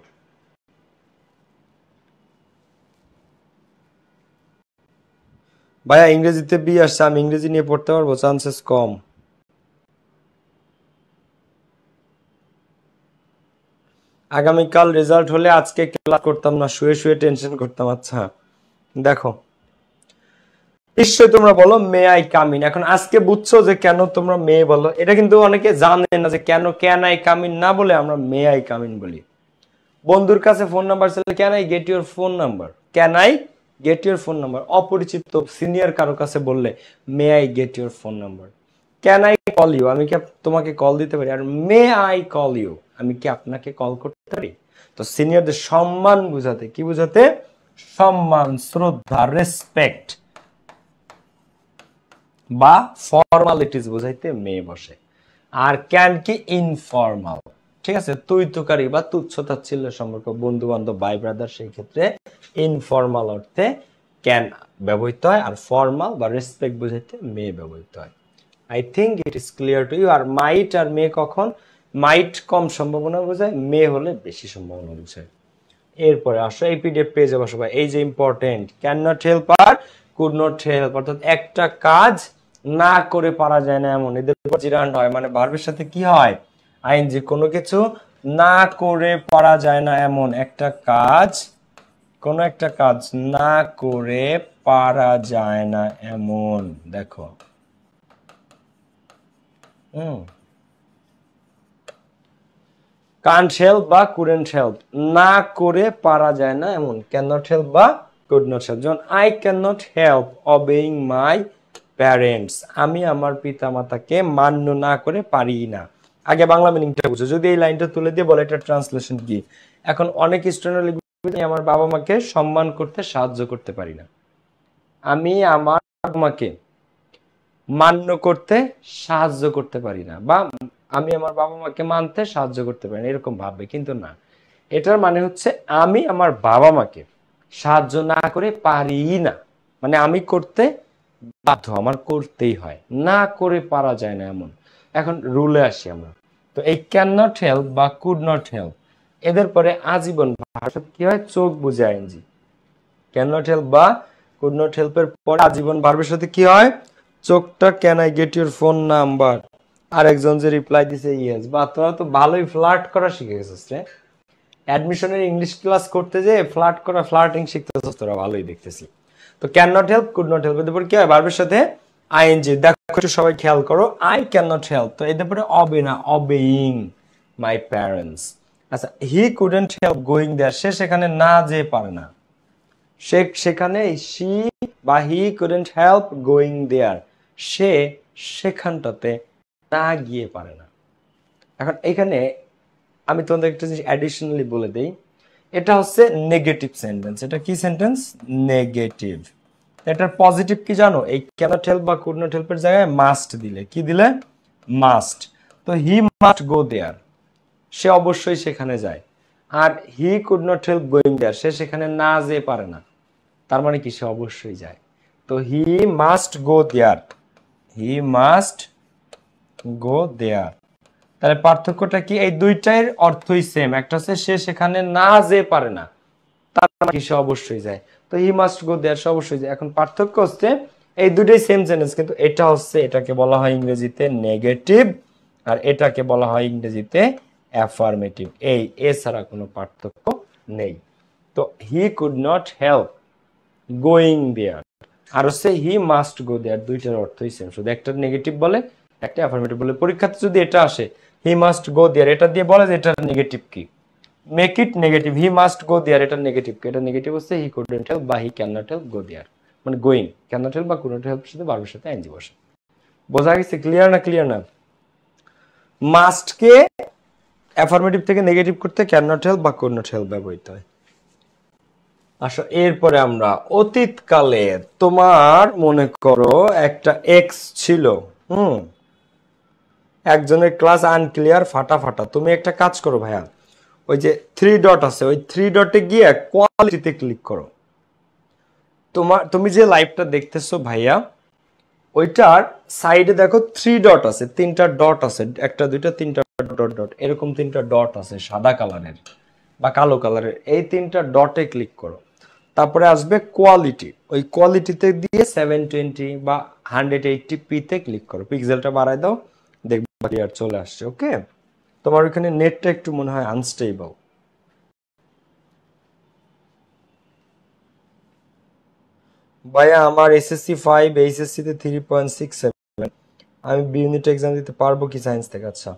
ভাইয়া ইংরেজিতে বি আসছে, আমি ইংরেজি নিয়ে পড়তে পারবো? চান্সেস কম। আগামীকাল রেজাল্ট হলে আজকে ক্লাস করতাম না, শুয়ে শুয়ে টেনশন করতাম। আচ্ছা দেখো, নিশ্চয়ই তোমরা বলো মে আই কাম ইন। এখন আজকে বুঝছো যে কেন তোমরা মে বলো। এটা কিন্তু অনেকে জানে না যে কেন ক্যান আই কাম ইন না বলে আমরা মে আই কাম ইন বলি। বন্ধুর কাছে ফোন নাম্বার চাইলে can I get your phone number, can I get your phone number. অপরিচিত সিনিয়র কারো কাছে বললে may I get your phone number. Can I call you, আমি কি তোমাকে কল দিতে পারি? আর মে আই কল ইউ, আমি কি আপনাকে কল করতে পারি? তো সিনিয়রদের সম্মান বুঝাতে, কি বুঝাতে? সম্মান, শ্রদ্ধা, রেসপেক্ট বা ফর্মালিটিস বুঝাইতে মে বসে। আর ক্যান কি? ইনফর্মাল। ঠিক আছে? তুই তুকারি বা তুচ্ছ তাচ্ছিল্য সম্পর্ক, বন্ধু বান্ধব, ভাই ব্রাদার, সেই ক্ষেত্রে ইনফর্মাল অর্থে ক্যান ব্যবহৃত হয়, আর ফর্মাল বা রেসপেক্ট বুঝাইতে মে ব্যবহৃত হয়। I think it is clear to you. আর মাইট আর মে কখন? মাইট কম সম্ভাবনা বোঝায়, মে হলে বেশি সম্ভাবনা বোঝায়। এরপরে আসো এই পিডিএফ পেজে বসো ভাই, এই যে ইম্পর্টেন্ট, ক্যান নট হেল্প আর কুড নট হেল্প, অর্থাৎ একটা কাজ না করে পারা যায় না এমন, এদের উপর জিরান্ড হয়। মানে ভার্বের সাথে কি হয়? আইএনজি। কোনো কিছু না করে পারা যায় না এমন একটা কাজ, কোন একটা কাজ না করে পারা যায় না এমন। দেখো কান্ট হেল্প বা কুডন্ট হেল্প, না করে পারা যায় না এমন। ক্যান নট হেল্প বা কুড নট হেল্প। যেমন I can not help obeying my parents, আমি আমার পিতা মাতাকে মান্য না করে পারি না। আগে বাংলা মিনিংটা বুঝো, যদি এই লাইনটা তুলে দিয়ে বলে এটা ট্রান্সলেশন কি। এখন অনেক স্টুডেন্ট লিখবে আমার বাবা মাকে সম্মান করতে সাহায্য করতে পারি না। আমি আমার বাবা মাকে মান্য করতে সাহায্য করতে পারি না, বা আমি আমার বাবা মাকে মানতে সাহায্য করতে পারি না, এরকম ভাববে। কিন্তু না, এটার মানে হচ্ছে আমি আমার বাবা মাকে সাহায্য না করে পারি না, মানে আমি করতে বাধ্য, আমার করতেই হয়, না করে পারা যায় না এমন। এখন রুলে আসি আমরা। তো এই ক্যান নট হেল্প বা কুড নট হেল্প, এদের পরে আজীবন ভার্ব কি হয়? চোখ বুঝে আইএনজি। ক্যান নট হেল্প বা কুড নট হেল্পের পরে আজীবন ভার্বের সাথে কি হয়? চোখটা। Can I get your phone number, আরেকজন যে রিপ্লাই দিছে ইয়েস। বা তোরা তো ভালোই ফ্লার্ট করা শিখে গেছিস রে। অ্যাডমিশনের ইংলিশ ক্লাস করতে যে ফ্লার্ট করা, ফ্লার্টিং শিখতেছিস তোরা, ভালোই দেখতেছি। তো can not help, could not help, এদের পরে কি হয়? ভার্বের সাথে আইএনজি। দেখো একটু সবাই খেয়াল করো, আই ক্যান নট হেল্প, তো এদের পরে অবে না, অবেইং মাই প্যারেন্টস। আচ্ছা, he couldn't help going there, সে সেখানে না যেতে পারে না। সেখানে শি বা he couldn't help going there, সে সেখানটাতে না গিয়ে পারে না। এখন এখানে আমি তোমাদের একটা জিনিস অ্যাডিশনালি বলে দেই, এটা হচ্ছে নেগেটিভ সেন্টেন্স। এটা কি সেন্টেন্স? নেগেটিভ। এটার পজিটিভ কি জানো? এই ক্যানট হেল্প বা কুড নট হেল্পের জায়গায় মাস্ট দিলে, কি দিলে? মাস্ট। তো হি মাস্ট গো দেয়ার, সে অবশ্যই সেখানে যায়। আর he could not help going there, সে সেখানে না যেতে পারে না, তার মানে কি? সে অবশ্যই যায়। তো হি মাস্ট গো দেয়ার, হি মাস্ট গো দেয়ার। তাহলে পার্থক্যটা কি? এই দুইটার অর্থই সেম। একটা হচ্ছে সে সেখানে না যেতে পারে না, তার মানে কি? সে অবশ্যই যায়। তো হি মাস্ট গো দেয়ার, সে অবশ্যই যায়। এখন পার্থক্য হচ্ছে এই দুটোই সেম সেন্টেন্স, কিন্তু এটা হচ্ছে, এটাকে বলা হয় ইংরেজিতে নেগেটিভ, আর এটাকে বলা হয় ইংরেজিতে অ্যাফার্মেটিভ। এই এছাড়া কোনো পার্থক্য নেই। তো he could not help going there আর হচ্ছে হি মাস্ট গো দেয়ার, দুইটার অর্থই সেম, শুধু একটা নেগেটিভ বলে একটা অ্যাফার্মেটিভ বলে। পরীক্ষাতে যদি এটা আসে হি মাস্ট গো দেয়ার, এটা দিয়ে বলে যে এটা নেগেটিভ কি, make it negative. He must go there, এটা নেগেটিভ কি? এটা নেগেটিভ হচ্ছে হি কুডন্ট হেল্প বা হি ক্যান নট হেল্প গো দেয়ার, মানে গোয়িং। ক্যান নট হেল্প বা কুড নট হেল্প সাথে ভার্বের সাথে আইএনজি বসে। বোঝা গেছে? ক্লিয়ার না? ক্লিয়ার না? মাস্ট কে অ্যাফার্মেটিভ থেকে নেগেটিভ করতে ক্যান নট হেল্প বা কুড নট হেল্প ব্যবহৃত হয়। আসো এরপরে আমরা অতীতকালে, তোমার মনে করো একটা এক্স ছিল, একজনের ক্লাস আনক্লিয়ার, ফাটা ফাটা। তুমি একটা কাজ করো ভাইয়া, ওই যে থ্রি ডট আছে, ওই থ্রি ডটে গিয়ে কোয়ালিটিতে ক্লিক করো। তুমি যে লাইভটা দেখতেছো ভাইয়া, ওইটার সাইডে দেখো থ্রি ডট আছে, তিনটা ডট আছে, একটা দুইটা তিনটা ডট ডট, এরকম তিনটা ডট আছে সাদা কালারের বা কালো কালারের। এই তিনটা ডটে ক্লিক করো, তারপরে আসবে কোয়ালিটি। ওই কোয়ালিটিতে দিয়ে 720 বা 180p তে ক্লিক করো, পিক্সেলটা বাড়ায় দাও, দেখবে ক্লিয়ার চলে আসছে। ওকে, তোমার ওখানে নেটটা একটু মনে হয় আনস্টেবল। ভাইয়া আমার এসএসসি 5, এইচএসসি তে 3.67। আমি বি ইউনিট এক্সাম দিতে পারবো কি সায়েন্স থেকে? আচ্ছা,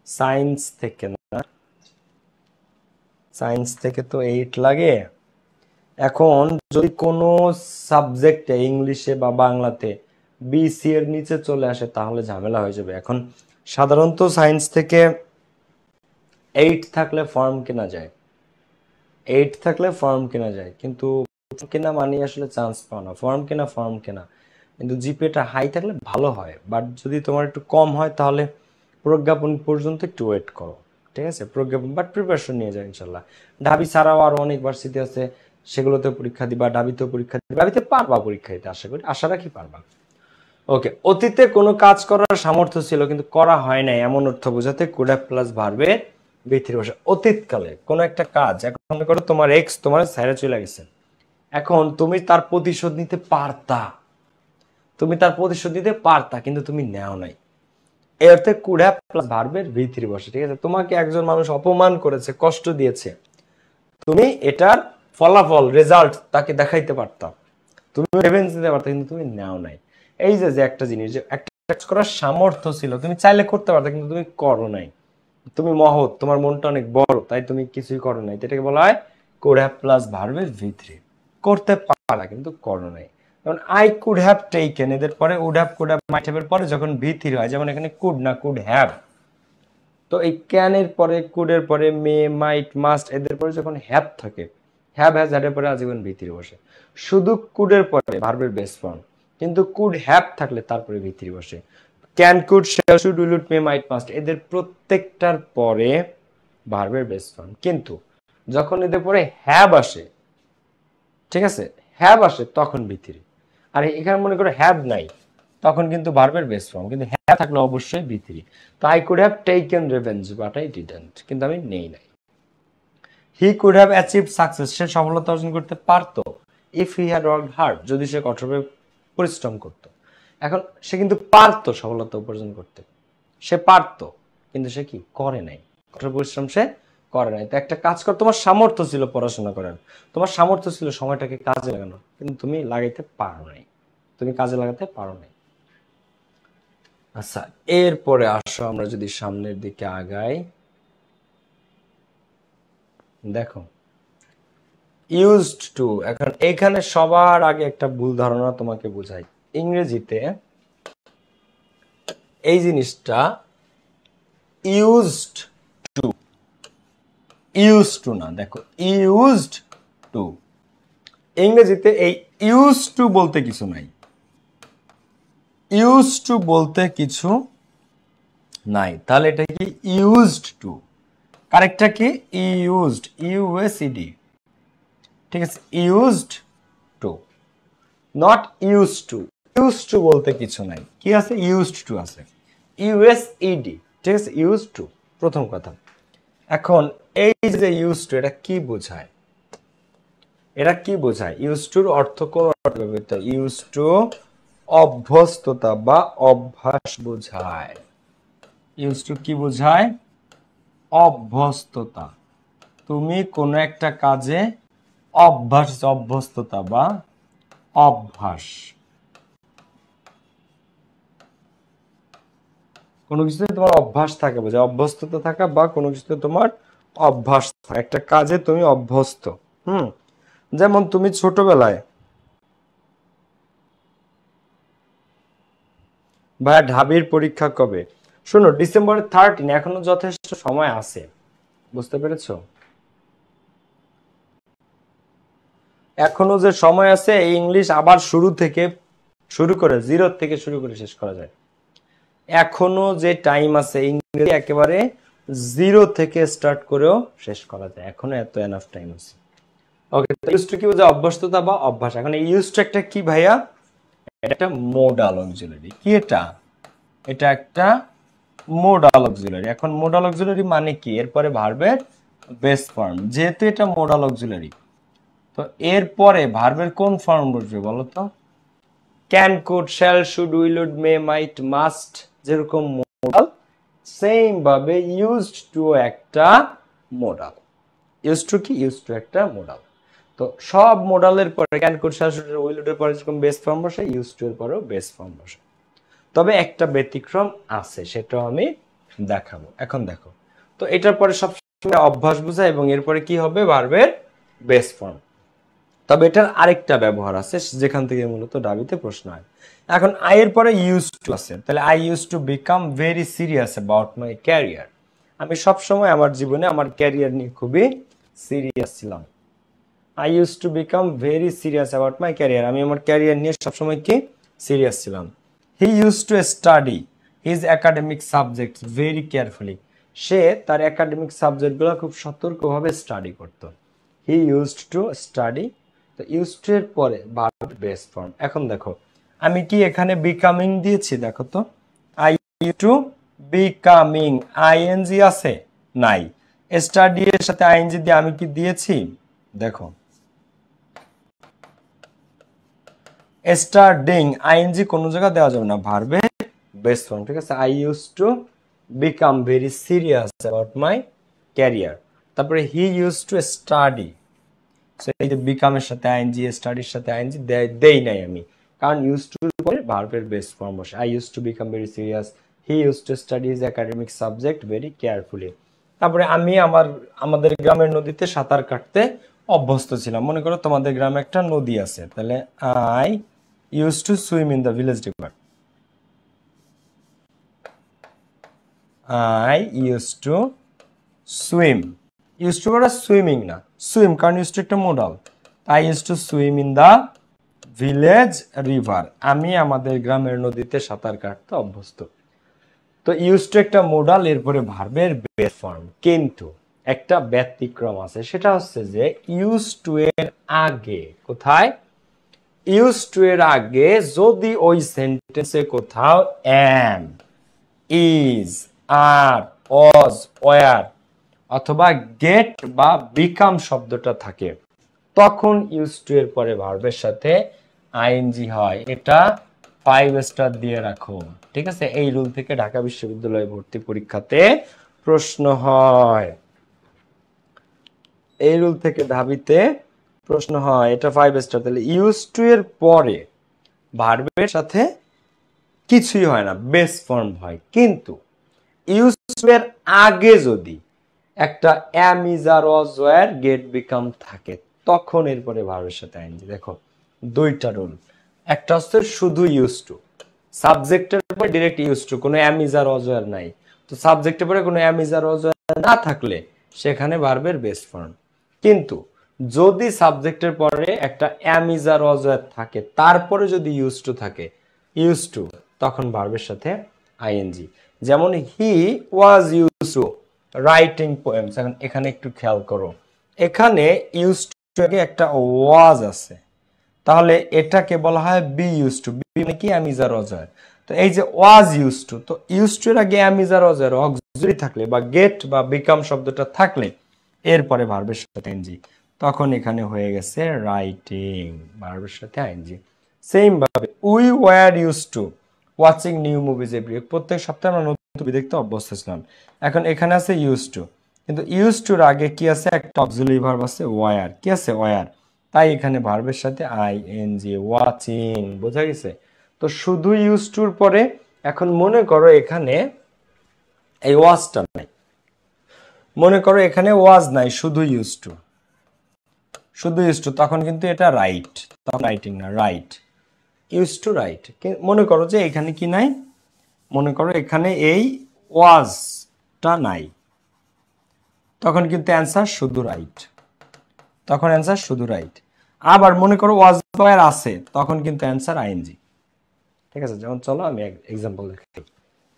সায়েন্স থেকে না, সায়েন্স থেকে তো 8 লাগে। এখন যদি কোনো সাবজেক্টে ইংলিশে বা বাংলাতে বিসি এর নিচে চলে আসে তাহলে ঝামেলা হয়ে যাবে। এখন সাধারণত সায়েন্স থেকে 8 থাকলে ফর্ম কেনা যায়, 8 থাকলে ফর্ম কেনা যায়, কিন্তু কেনা মানে আসলে চান্স পাও না। ফর্ম কেনা, কিন্তু জিপিএটা হাই থাকলে ভালো হয়। বাট যদি তোমার একটু কম হয় তাহলে প্রজ্ঞাপন পর্যন্ত একটু ওয়েট করো, ঠিক আছে? প্রজ্ঞাপন, বাট প্রিপারেশন নিয়ে যাও ইনশাল্লাহ। ঢাবি ছাড়াও আরো অনেক ভার্সিটি আছে, সেগুলোতে পরীক্ষা দিবা, ঢাবিতেও পরীক্ষা দিবা, ঢাবিতে পারবা পরীক্ষা দিতে, আশা করি, আশা রাখি পারবা। ওকে, অতীতে কোনো কাজ করার সামর্থ্য ছিল কিন্তু করা হয় নাই, এমন অর্থ বোঝাতে কুড হ্যাভ প্লাস ভার্বে ভিত্তির বসে। অতীতকালে কোনো একটা কাজ, এখন মনে করো তোমার এক্স তোমার সাইডে চলে গেছে, এখন তুমি তার প্রতিশোধ নিতে পারতা, তুমি তার প্রতিশোধ নিতে পারতা, কিন্তু তুমি নেও নাই। এই অর্থে কুড হ্যাভ প্লাস ভার্বের ভিত্তির বসে, ঠিক আছে? তোমাকে একজন মানুষ অপমান করেছে, কষ্ট দিয়েছে, তুমি এটার ফলাফল, রেজাল্ট তাকে দেখাইতে পারতা, তুমি রেভেঞ্জ দিতে পারতা, কিন্তু তুমি নেও নাই। এই যে একটা জিনিস, যে একটা কাজ করার সামর্থ্য ছিল, তুমি চাইলে করতে পারতা, কিন্তু তুমি করো নাই। তুমি মহৎ, তোমার মনটা অনেক বড়, তাই তুমি কিছুই করো নাই। এটাকে বলা হয় কুড হ্যাভ প্লাস ভার্বের ভিত্তি। করতে পারা কিন্তু করো নাই। যেমন আই কুড হ্যাভ টেকেন, এদের পরে would have, could have, might have এর পরে যখন ভিত্তি হয়, যেমন এখানে কুড না কুড হ্যাভ, তো এই ক্যান এর পরে, কুড এর পরে, মে, মাইট, মাস্ট, এদের পরে যখন হ্যাভ থাকে, হ্যাভ হ্যাজ হ্যাড এর পরে আজীবন ভিত্তির বসে। শুধু কুডের পরে ভার্বের বেস ফর্ম, কিন্তু কুড হ্যাভ থাকলে তারপরে ভিত্তির বসে। Can, could, shall, should, will, would, may, might, must, এদের প্রত্যেকটার পরে ভার্বের বেস ফর্ম। কিন্তু যখন এদের পরে হ্যাভ আসে, ঠিক আছে, হ্যাভ আসে তখন ভিত্তির। আর এখানে মনে করো হ্যাভ নাই, তখন কিন্তু ভার্বের বেস ফর্ম, কিন্তু হ্যাভ থাকলে অবশ্যই ভিত্তির। তো I could have taken revenge but I didn't, কিন্তু আমি নেই নাই। He could have achieve success, সে সফলতা অর্জন করতে পারতো, if he had worked hard, যদি সে কঠোরভাবে পরিশ্রম করতো। এখন সে কিন্তু পারতো সফলতা অর্জন করতে, সে পারতো, কিন্তু সে কি করে নাই, কঠোর পরিশ্রম সে করে নাই। তো একটা কাজ কর, তোমার সামর্থ্য ছিল পড়াশোনা করার, তোমার সামর্থ্য ছিল সময়টাকে কাজে লাগানো, কিন্তু তুমি লাগাইতে পারো নাই, তুমি কাজে লাগাতে পারো নাই। আচ্ছা, এরপরে আসো আমরা যদি সামনের দিকে আগাই, দেখো ইউজড টু। এখন এখানে সবার আগে একটা ভুল ধারণা তোমাকে বোঝাই, ইংরেজিতে এই জিনিসটা ইউজড টু, ইউজড টু না, দেখো ইউজড টু, ইংরেজিতে এই ইউজ টু বলতে কিছু নাই, ইউজ টু বলতে কিছু নাই, তাহলে এটা কি ইউজড টু, কারেক্টটা কি ইউজড, ইউএসইডি, ঠিক আছে, used to, not use to. Use to বলতে কিছু নাই, কি আছে, ইউজড টু আছে, ইউএসইডি, ঠিক আছে, ইউজ টু প্রথম কথা। এখন এই যে ইউজ টু, এটা কি বোঝায়, এটা কি বোঝায়, ইউজ টুর অর্থ কোন অর্থ, ইউজ টু অভ্যস্ততা বা অভ্যাস বোঝায়, ইউজ টু কি বোঝায়, অভ্যস্ততা, তুমি কোন একটা কাজে অভ্যাস, অভ্যস্ততা বা অভ্যাস, কোনো কিছুতে তোমার অভ্যাস থাকে, বোঝা অভ্যস্ততা থাকা, বা কোনো কিছুতে তোমার অভ্যাস থাকে, একটা কাজে তুমি অভ্যস্ত। যেমন তুমি ছোটবেলায়, ভাইয়া ঢাবির পরীক্ষা কবে, শোনো ডিসেম্বর 13, এখনো যথেষ্ট সময় আছে, বুঝতে পেরেছো, এখনো যে সময় আছে, এই ইংলিশ আবার শুরু থেকে শুরু করে, জিরো থেকে শুরু করে শেষ করা যায়, এখনো যে টাইম আছে, ইংরেজি একেবারে জিরো থেকে স্টার্ট করেও শেষ করা যায়, এখনো এত এনাফ টাইম আছে। ওকে, ইউজ টু কি বোঝায়, অভ্যস্ততা বা অভ্যাস। এখন এই ইউজ টু একটা কি ভাইয়া, এটা একটা মোডাল অক্সিলারি, কি এটা, এটা একটা মোডাল অক্সিলারি। এখন মোডাল অক্সিলারি মানে কি, এরপরে ভার্বের বেস ফর্ম, যেহেতু এটা মোডাল অক্সিলারি, তো এরপরে ভার্বের কোন ফর্ম বসবে বলো তো, can, could, shall, should, will, would, may, might, must, যেরকম মোডাল, সেম ভাবে ইউজড টু একটা মোডাল। ইউজ টু কি, ইউজ টু একটা মোডাল। তো সব মোডালের পরে can, could, shall, should, will, would এর পরে যেরকম বেস ফর্ম বসে, ইউজ টু এর পরেও বেস ফর্ম বসে। তবে একটা ব্যতিক্রম আছে, সেটাও আমি দেখাবো। এখন দেখো, তো এটার পরে সবসময় অভ্যাস বোঝায়, এবং এরপরে কি হবে, ভার্বের বেস ফর্ম। তবে এটার আরেকটা ব্যবহার আছে, যেখান থেকে মূলত দাবিতে প্রশ্ন হয়। এখন আই এর পরে ইউজ টু আছে, তাহলে I use to become very serious about my career, আমি সবসময় আমার জীবনে আমার ক্যারিয়ার নিয়ে খুবই সিরিয়াস ছিলাম। I use to become very serious about my career, আমি আমার ক্যারিয়ার নিয়ে সবসময় কি সিরিয়াস ছিলাম। He use to study his academic subject very carefully, সে তার একাডেমিক সাবজেক্টগুলো খুব সতর্কভাবে স্টাডি করত। হি ইউজড টু স্টাডি, তো ইউজড টু এর পরে ভার্ব বেস ফর্ম। এখন দেখো, আমি কি এখানে বিকামিং দিয়েছি, দেখো তো, I use to becoming, ING আছে নাই, স্টাডি এর সাথে আইএনজি দিয়ে আমি কি দিয়েছি, দেখো স্টাডিং, আইএনজি কোনো জায়গা দেওয়া যাবে না, ভার্বে বেস ফর্ম, ঠিক আছে। I use to become very serious about my career, তারপরে হি ইউজ টু স্টাডি, এই যে বিকামের সাথে আইএনজি, স্টাডির সাথে আইএনজি দেই নাই আমি, কারণ ইউজ টু পরে ভার্বের বেস ফর্ম বসে। I use to become very serious, he use to study his academic subject very carefully. তারপরে আমি আমাদের গ্রামের নদীতে সাঁতার কাটতে অভ্যস্ত ছিলাম, মনে করো তোমাদের গ্রামে একটা নদী আছে, তাহলে I use to swim in the village river, I use to swim, use to করা সুইমিং না, সুইম, কারণ ইউজ টু একটা modal, I use to swim in the village river, আমি আমাদের গ্রামের নদীতে সাঁতার কাটতে অভ্যস্ত। তো ইউজ টু একটা মোডাল, এরপরে ভার্বের বেস ফর্ম, কিন্তু একটা ব্যতিক্রম আছে, সেটা হচ্ছে যে ইউজ টু এর আগে, কোথায়, ইউজ টু এর আগে যদি ওই সেন্টেন্সে কোথাও am, is, are, was, were অথবা গেট বা বিকাম শব্দটা থাকে, তখন ইউজ টু এর পরে ভার্বের সাথে আইএনজি হয়, এটা 5 স্টার দিয়ে রাখো। ঠিক আছে, এই রুল থেকে ঢাকা বিশ্ববিদ্যালয়ে ভর্তি পরীক্ষাতে প্রশ্ন হয়, এই রুল থেকে ঢাবিতে প্রশ্ন হয়। এটা 5 স্টার। তাহলে ইউজ টু এর পরে ভার্বের সাথে কিছুই হয় না, বেস ফর্ম হয়। কিন্তু ইউজ টু এর আগে যদি একটা am is are was were get become থাকে, তখন এরপরে ভার্বের সাথে আইএনজি। দেখো দুইটা রুল, একটা হচ্ছে শুধু ইউজ টু, সাবজেক্টের পরে ডিরেক্ট ইউজ টু, কোনো am is are was were নাই। তো সাবজেক্টের পরে কোনো am is are was were না থাকলে সেখানে ভার্বের বেস ফর্ম। কিন্তু যদি সাবজেক্টের পরে একটা am is are was were থাকে, তারপরে যদি ইউজ টু থাকে, ইউজ টু, তখন ভার্বের সাথে আইএনজি। যেমন he was use to writing poems. এখন এখানে একটু খেয়াল করো, এখানে ইউজ টু এর একটা ওয়াজ আছে, তাহলে এটাকে বলা হয় বি ইউজ টু। বি মানে কি? Am is are was were. তো এই যে ওয়াজ ইউজ টু, তো ইউজ টু এর আগে am is are was were auxiliary থাকলে বা গেট বা বিকাম শব্দটা থাকলে এরপরে ভার্বের সাথে আইএনজি, তখন এখানে হয়ে গেছে রাইটিং, ভার্বের সাথে আইএনজি। সেম ভাবে we were use to watching new movies every, প্রত্যেক সপ্তাহে আমরা নতুন মুভি দেখতে অভ্যস্ত ছিলাম। এখন এখানে আছে ইউজ টু, কিন্তু ইউজ টুর আগে কি আছে? একটা অক্সিলারি ভার্ব আছে ওয়্যার। কি আছে? ওয়্যার। তাই এখানে ভার্বের সাথে আইএনজি, ওয়াচিং। বোঝা গেছে? তো শুধু ইউজ টুর পরে এখন মনে করো এখানে এই ওয়াজটা নাই, মনে করো এখানে ওয়াজ নাই, শুধু ইউজ টু, শুধু ইউজ টু, তখন কিন্তু এটা রাইট, তখন রাইটিং না, রাইট, ইউজ টু রাইট। মনে করো যে এখানে কি নাই, মনে করো এখানে এই ওয়াজটা নাই, তখন কিন্তু অ্যান্সার শুধু রাইট, তখন অ্যান্সার শুধু রাইট। আবার মনে করো ওয়াজ ওয়্যার আছে, তখন কিন্তু অ্যান্সার আইএনজি। ঠিক আছে, যেমন চলো আমি এক্সাম্পল দেখাই।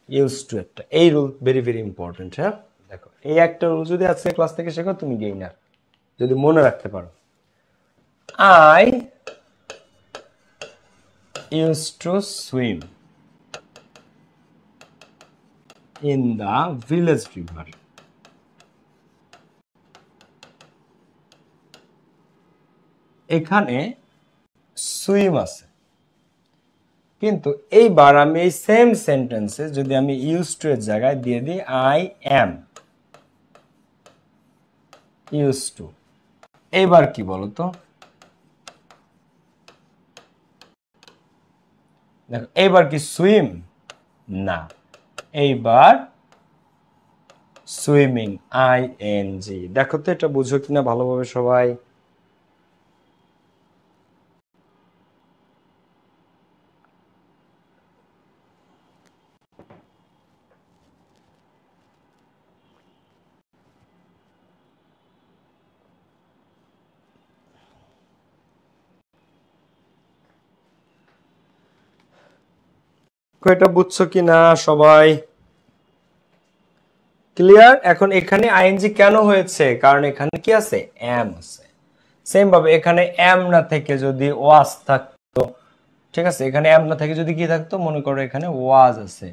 ইউজ টু একটা, এই রুল ভেরি ভেরি ইম্পর্টেন্ট। হ্যাঁ দেখো, এই একটা রুল যদি আজকে ক্লাস থেকে শেখো তুমি গেইনার, যদি মনে রাখতে পারো। I use to swim in the village river. এখানে সুইম আছে, কিন্তু এইবার আমি এই সেম সেন্টেন্সে যদি আমি ইউজ টু এর জায়গায় দিয়ে দিই আই এম ইউজ টু, এইবার কি বলতো? দেখো এইবার কি সুইম? না, এইবার সুইমিং, আইএনজি। দেখো তো এটা বুঝো কিনা ভালোভাবে সবাই। এটা বুঝছো কিনা সবাই? ক্লিয়ার? এখন এখানে আইএনজি কেন হয়েছে? কারণ এখানে কি আছে? এম আছে। সেম ভাবে এখানে এম না থেকে যদি ওয়াজ থাকতো, ঠিক আছে, এখানে এম না থেকে যদি কি থাকতো, মনে করো এখানে ওয়াজ আছে,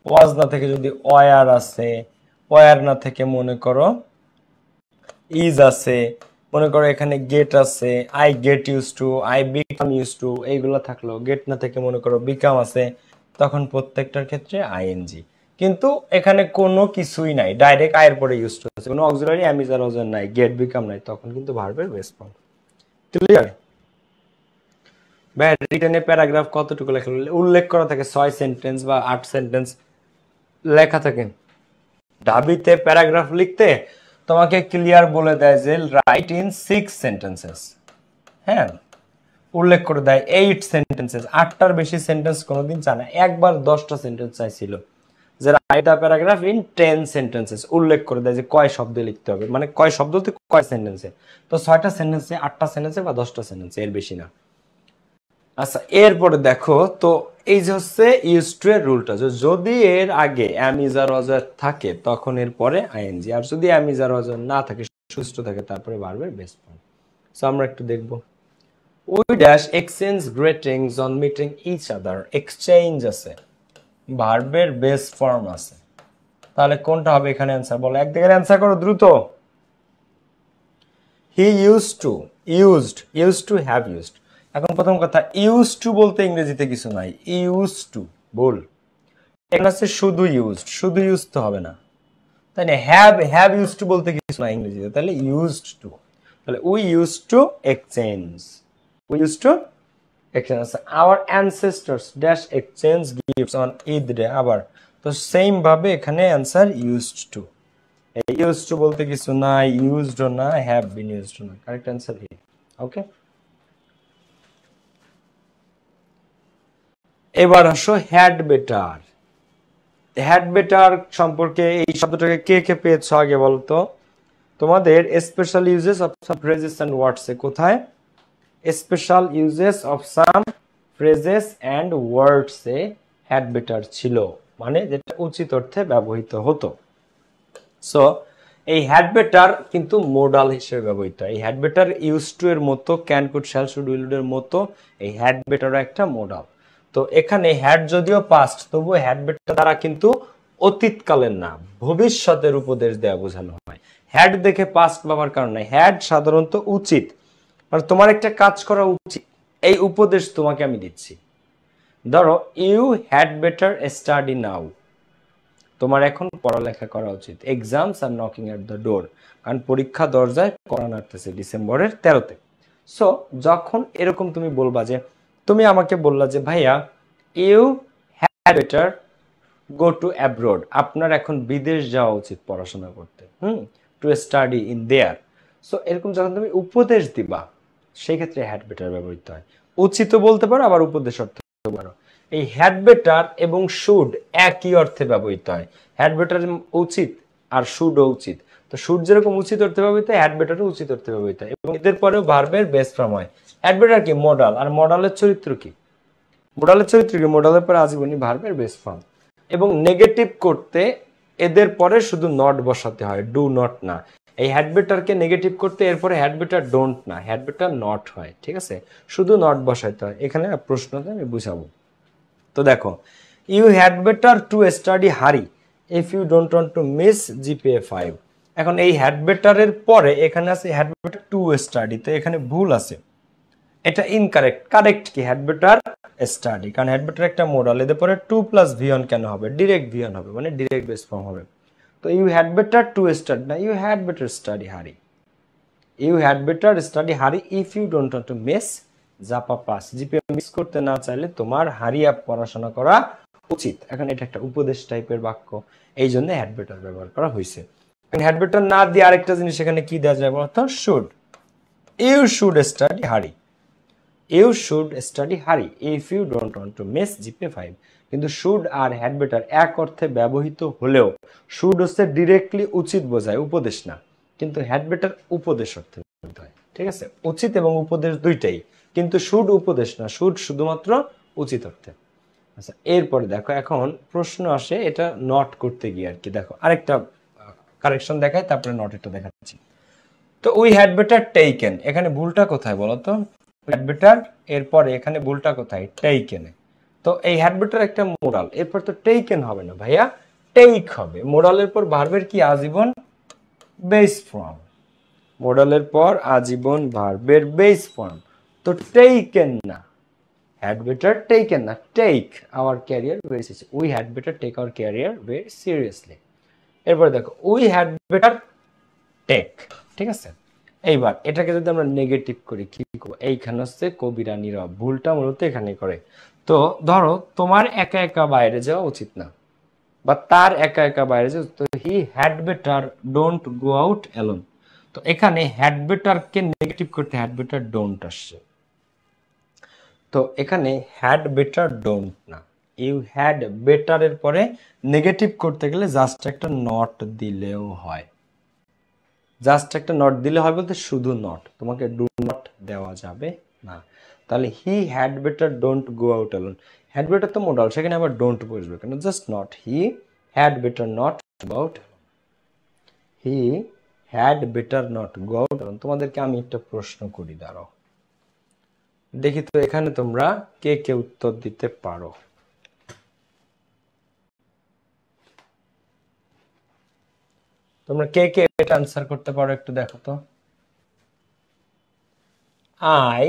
ওয়াজ না থেকে যদি ওয়ার আছে, ওয়ার না থেকে মনে করো ইজ আছে, মনে করো এখানে গেট আছে, I get use to, I become use to, এইগুলো থাকলো। গেট না থেকে মনে করো বিকাম আছে, তখন প্রত্যেকটার ক্ষেত্রে আইএনজি। কিন্তু এখানে কোনো কিছুই নাই, ডাইরেক্ট আয়ের পরে ইউজ টু আছে, কোনো অক্সিলারি এম ইজ আর ওয়াজ নাই, গেট বিকাম নাই, তখন কিন্তু ভার্বের বেস ফর্ম। ক্লিয়ার? ভাই রিটেনে প্যারাগ্রাফ কতটুকু লেখা উল্লেখ করা থাকে? 6 সেন্টেন্স বা 8 সেন্টেন্স লেখা থাকে। ঢাবিতে প্যারাগ্রাফ লিখতে তোমাকে ক্লিয়ার বলে দেয় যে রাইট ইন 6 সেন্টেন্সেস। হ্যাঁ, উল্লেখ করে দেয় 8 সেন্টেন্সেস, 8টার বেশি সেন্টেন্স কোনোদিন চায় না। একবার 10টা সেন্টেন্স চাইছিল যে write a paragraph in 10 sentences, উল্লেখ করে দেয় যে কয় শব্দে লিখতে হবে, মানে কয় শব্দতে কয় সেন্টেন্সে। তো 6টা সেন্টেন্সে, 8টা সেন্টেন্সে বা 10টা সেন্টেন্সে, এর বেশি না। আচ্ছা, এরপরে দেখো তো এই যে হচ্ছে ইউজ টু এর রুলটা, যদি এর আগে এম ইজ আর ওয়াজ থাকে তখন এর পরে আইএনজি, আর যদি এম ইজ আর ওয়াজ না থাকে, সুস্থ থাকে, তারপরে ভার্বের বেস ফর্ম। সো আমরা একটু দেখব। We dash exchange greetings on meeting each other, exchange আছে, ভার্বের বেস ফর্ম আছে, তাহলে কোনটা হবে এখানে অ্যান্সার? বলো, একদিকে অ্যান্সার করো দ্রুত। হি used two, used, used to have used. এখন প্রথম কথা, ইউজ টু বলতে ইংরেজিতে কিছু নাই। ইউজ টু বল, এখানে আছে শুধু ইউজ, শুধু ইউজ তো হবে না, তাই না? হ্যাভ ইউজ টু বলতে কিছু না ইংরেজিতে, তাহলে ইউজড টু। তাহলে we use to exchange, we use to exchange. Our ancestors dash exchange gifts on Eid day. আবার তো সেম ভাবে এখানে answer used to. Use to বলতে কিছু না, ইউজড না, হ্যাভ বিন ইউজড না, কারেক্ট অ্যান্সার হি। ওকে, এবার আসো হ্যাড বেটার। হ্যাড বেটার সম্পর্কে এই শব্দটাকে কে কে পেয়েছো আগে বলতো? তোমাদের special uses of some phrases and words এ। কোথায়? Special uses of some phrases and words এ হ্যাড বেটার ছিল, মানে যেটা উচিত অর্থে ব্যবহৃত হতো। সো এই হ্যাড বেটার কিন্তু মোডাল হিসেবে ব্যবহৃত হয়। এই হ্যাড বেটার ইউজ টু এর মতো, can could shall should will এর মতো এই হ্যাড বেটারও একটা মোডাল। তো এখানে হ্যাড যদিও পাস্ট, তবুও হ্যাড বেটার দ্বারা কিন্তু অতীতকালের না, ভবিষ্যতের উপদেশ দেওয়া বোঝানো হয়। হ্যাড দেখে পাস্ট বাবার কারণ নাই, হ্যাড সাধারণত উচিত, মানে তোমার একটা কাজ করা উচিত, এই উপদেশ তোমাকে আমি দিচ্ছি। ধরো you had better study now, তোমার এখন পড়ালেখা করা উচিত। Exams are knocking at the door, কারণ পরীক্ষা দরজায় কড়া নাড়তেছে ডিসেম্বরের 13তে। সো যখন এরকম তুমি বলবা, যে তুমি আমাকে বললা যে ভাইয়া you had better go to abroad, আপনার এখন বিদেশ যাওয়া উচিত পড়াশোনা করতে, to study in there. So এরকম যখন তুমি উপদেশ দিবা, সেই ক্ষেত্রে হ্যাড বেটার ব্যবহৃত হয়। উচিত বলতে পারো, আবার উপদেশ অর্থে পারো। এই হ্যাড বেটার এবং শুড একই অর্থে ব্যবহৃত হয়। হ্যাড বেটার উচিত আর শুডও উচিত। তো শুড যেরকম উচিত অর্থে ব্যবহৃত হয়, হ্যাড বেটারও উচিত অর্থে ব্যবহৃত হয়, এবং এদের পরেও ভার্বের বেস ফর্ম হয়। হ্যাড বেটার কি? মডাল। আর মডালের চরিত্র কি? মোডালের চরিত্র কি? মোডালের পরে আজীবনী ভার্বের বেস ফর্ম। এবং নেগেটিভ করতে এদের পরে শুধু নট বসাতে হয়, ডু নট না। এই হ্যাড বেটারকে নেগেটিভ করতে এরপরে হ্যাড বেটার ডোন্ট না, হ্যাড বেটার নট হয়, ঠিক আছে? শুধু নট বসাইতে হয়। এখানে প্রশ্নতে আমি বুঝাবো। তো দেখো, you had better to study hurry if you don't want to miss GPA 5। এখন এই হ্যাড বেটারের পরে এখানে আছে হ্যাড বেটার টু স্টাডি, তো এখানে ভুল আছে, এটা ইনকারেক্ট। কারেক্ট কি? হ্যাড বেটার স্টাডি, কারণ হ্যাড বেটার একটা মোডাল, এদের পরে টু প্লাস ভিয়ন কেন হবে? ডিরেক্ট ভিয়ন হবে, মানে ডিরেক্ট বেস ফর্ম হবে। তো you had better to study না, you had better study hurry. You had better study hurry if you don't want to miss জাপা পাস, জিপিএ মিস করতে না চাইলে তোমার হারিয়া পড়াশোনা করা উচিত। এখন এটা একটা উপদেশ টাইপের বাক্য, এই জন্য হ্যাড বেটার ব্যবহার করা হয়েছে। হ্যাড বেটার না দিয়ে আরেকটা জিনিস এখানে কি দেওয়া যায় বলতো? Should. You should study hurry, you should study hurry if you don't want to miss GPA 5। কিন্তু শুড আর হ্যাড বেটার এক অর্থে ব্যবহৃত হলেও শুড হচ্ছে ডিরেক্টলি উচিত বোঝায়, উপদেশ না। কিন্তু হ্যাড বেটার উপদেশ অর্থে ব্যবহৃত হয়, ঠিক আছে? উচিত এবং উপদেশ দুইটাই, কিন্তু শুড উপদেশ না, শুড শুধুমাত্র উচিত অর্থে। আচ্ছা, এরপরে দেখো এখন প্রশ্ন আসে এটা নট করতে গিয়ে আর কি। দেখো আরেকটা কারেকশন দেখায়, তারপরে নট এটা দেখাচ্ছি। তো উই হ্যাড বেটার টেকেন, এখানে ভুলটা কোথায় বলো তো? হ্যাড বেটার এরপরে এখানে ভুলটা কোথায়? টেকেনে। তো এই হ্যাড বেটার একটা মোডাল, এরপর তো টেকেন হবে না ভাইয়া, টেক হবে। মোডালের পর ভার্বের কি? আজীবন বেস ফর্ম। মোডালের পর আজীবন ভার্বের বেস ফর্ম, তো টেকেন না, হ্যাড বেটার টেকেন না, take our career very seriously. We had better take our career very seriously. এরপরে দেখো উই হ্যাড বেটার টেক, ঠিক আছে? এইবার এটাকে যদি আমরা নেগেটিভ করি, কি করবো? এইখানে হচ্ছে কবিরা নীরব, ভুলটা মূলত এখানে করে। তো ধরো তোমার একা একা বাইরে যাওয়া উচিত না, বা তার একা একা বাইরে যাওয়া, তো he had better don't go out alone. তো এখানে হ্যাড বেটার কে নেগেটিভ করতে হ্যাড বেটার ডোন্ট আসছে। তো এখানে হ্যাড বেটার ডোন্ট না, ইউ হ্যাড বেটার এর পরে নেগেটিভ করতে গেলে জাস্ট একটা নট দিলেও হয়। জাস্ট একটা নট দিলে হয় বলতে শুধু নট, তোমাকে ডু নট দেওয়া যাবে না। তাহলে he had better don't go out alone, had better তো মোডাল, সেখানে আবার ডোন্ট বসবে কেন? Just not, he had better not go out, he had better not go out alone. তোমাদেরকে আমি একটা প্রশ্ন করি, দাঁড়াও দেখি তো এখানে তোমরা কে কে উত্তর দিতে পারো। তোমরা কে কে এটা আনসার করতে পারো একটু দেখো তো। আই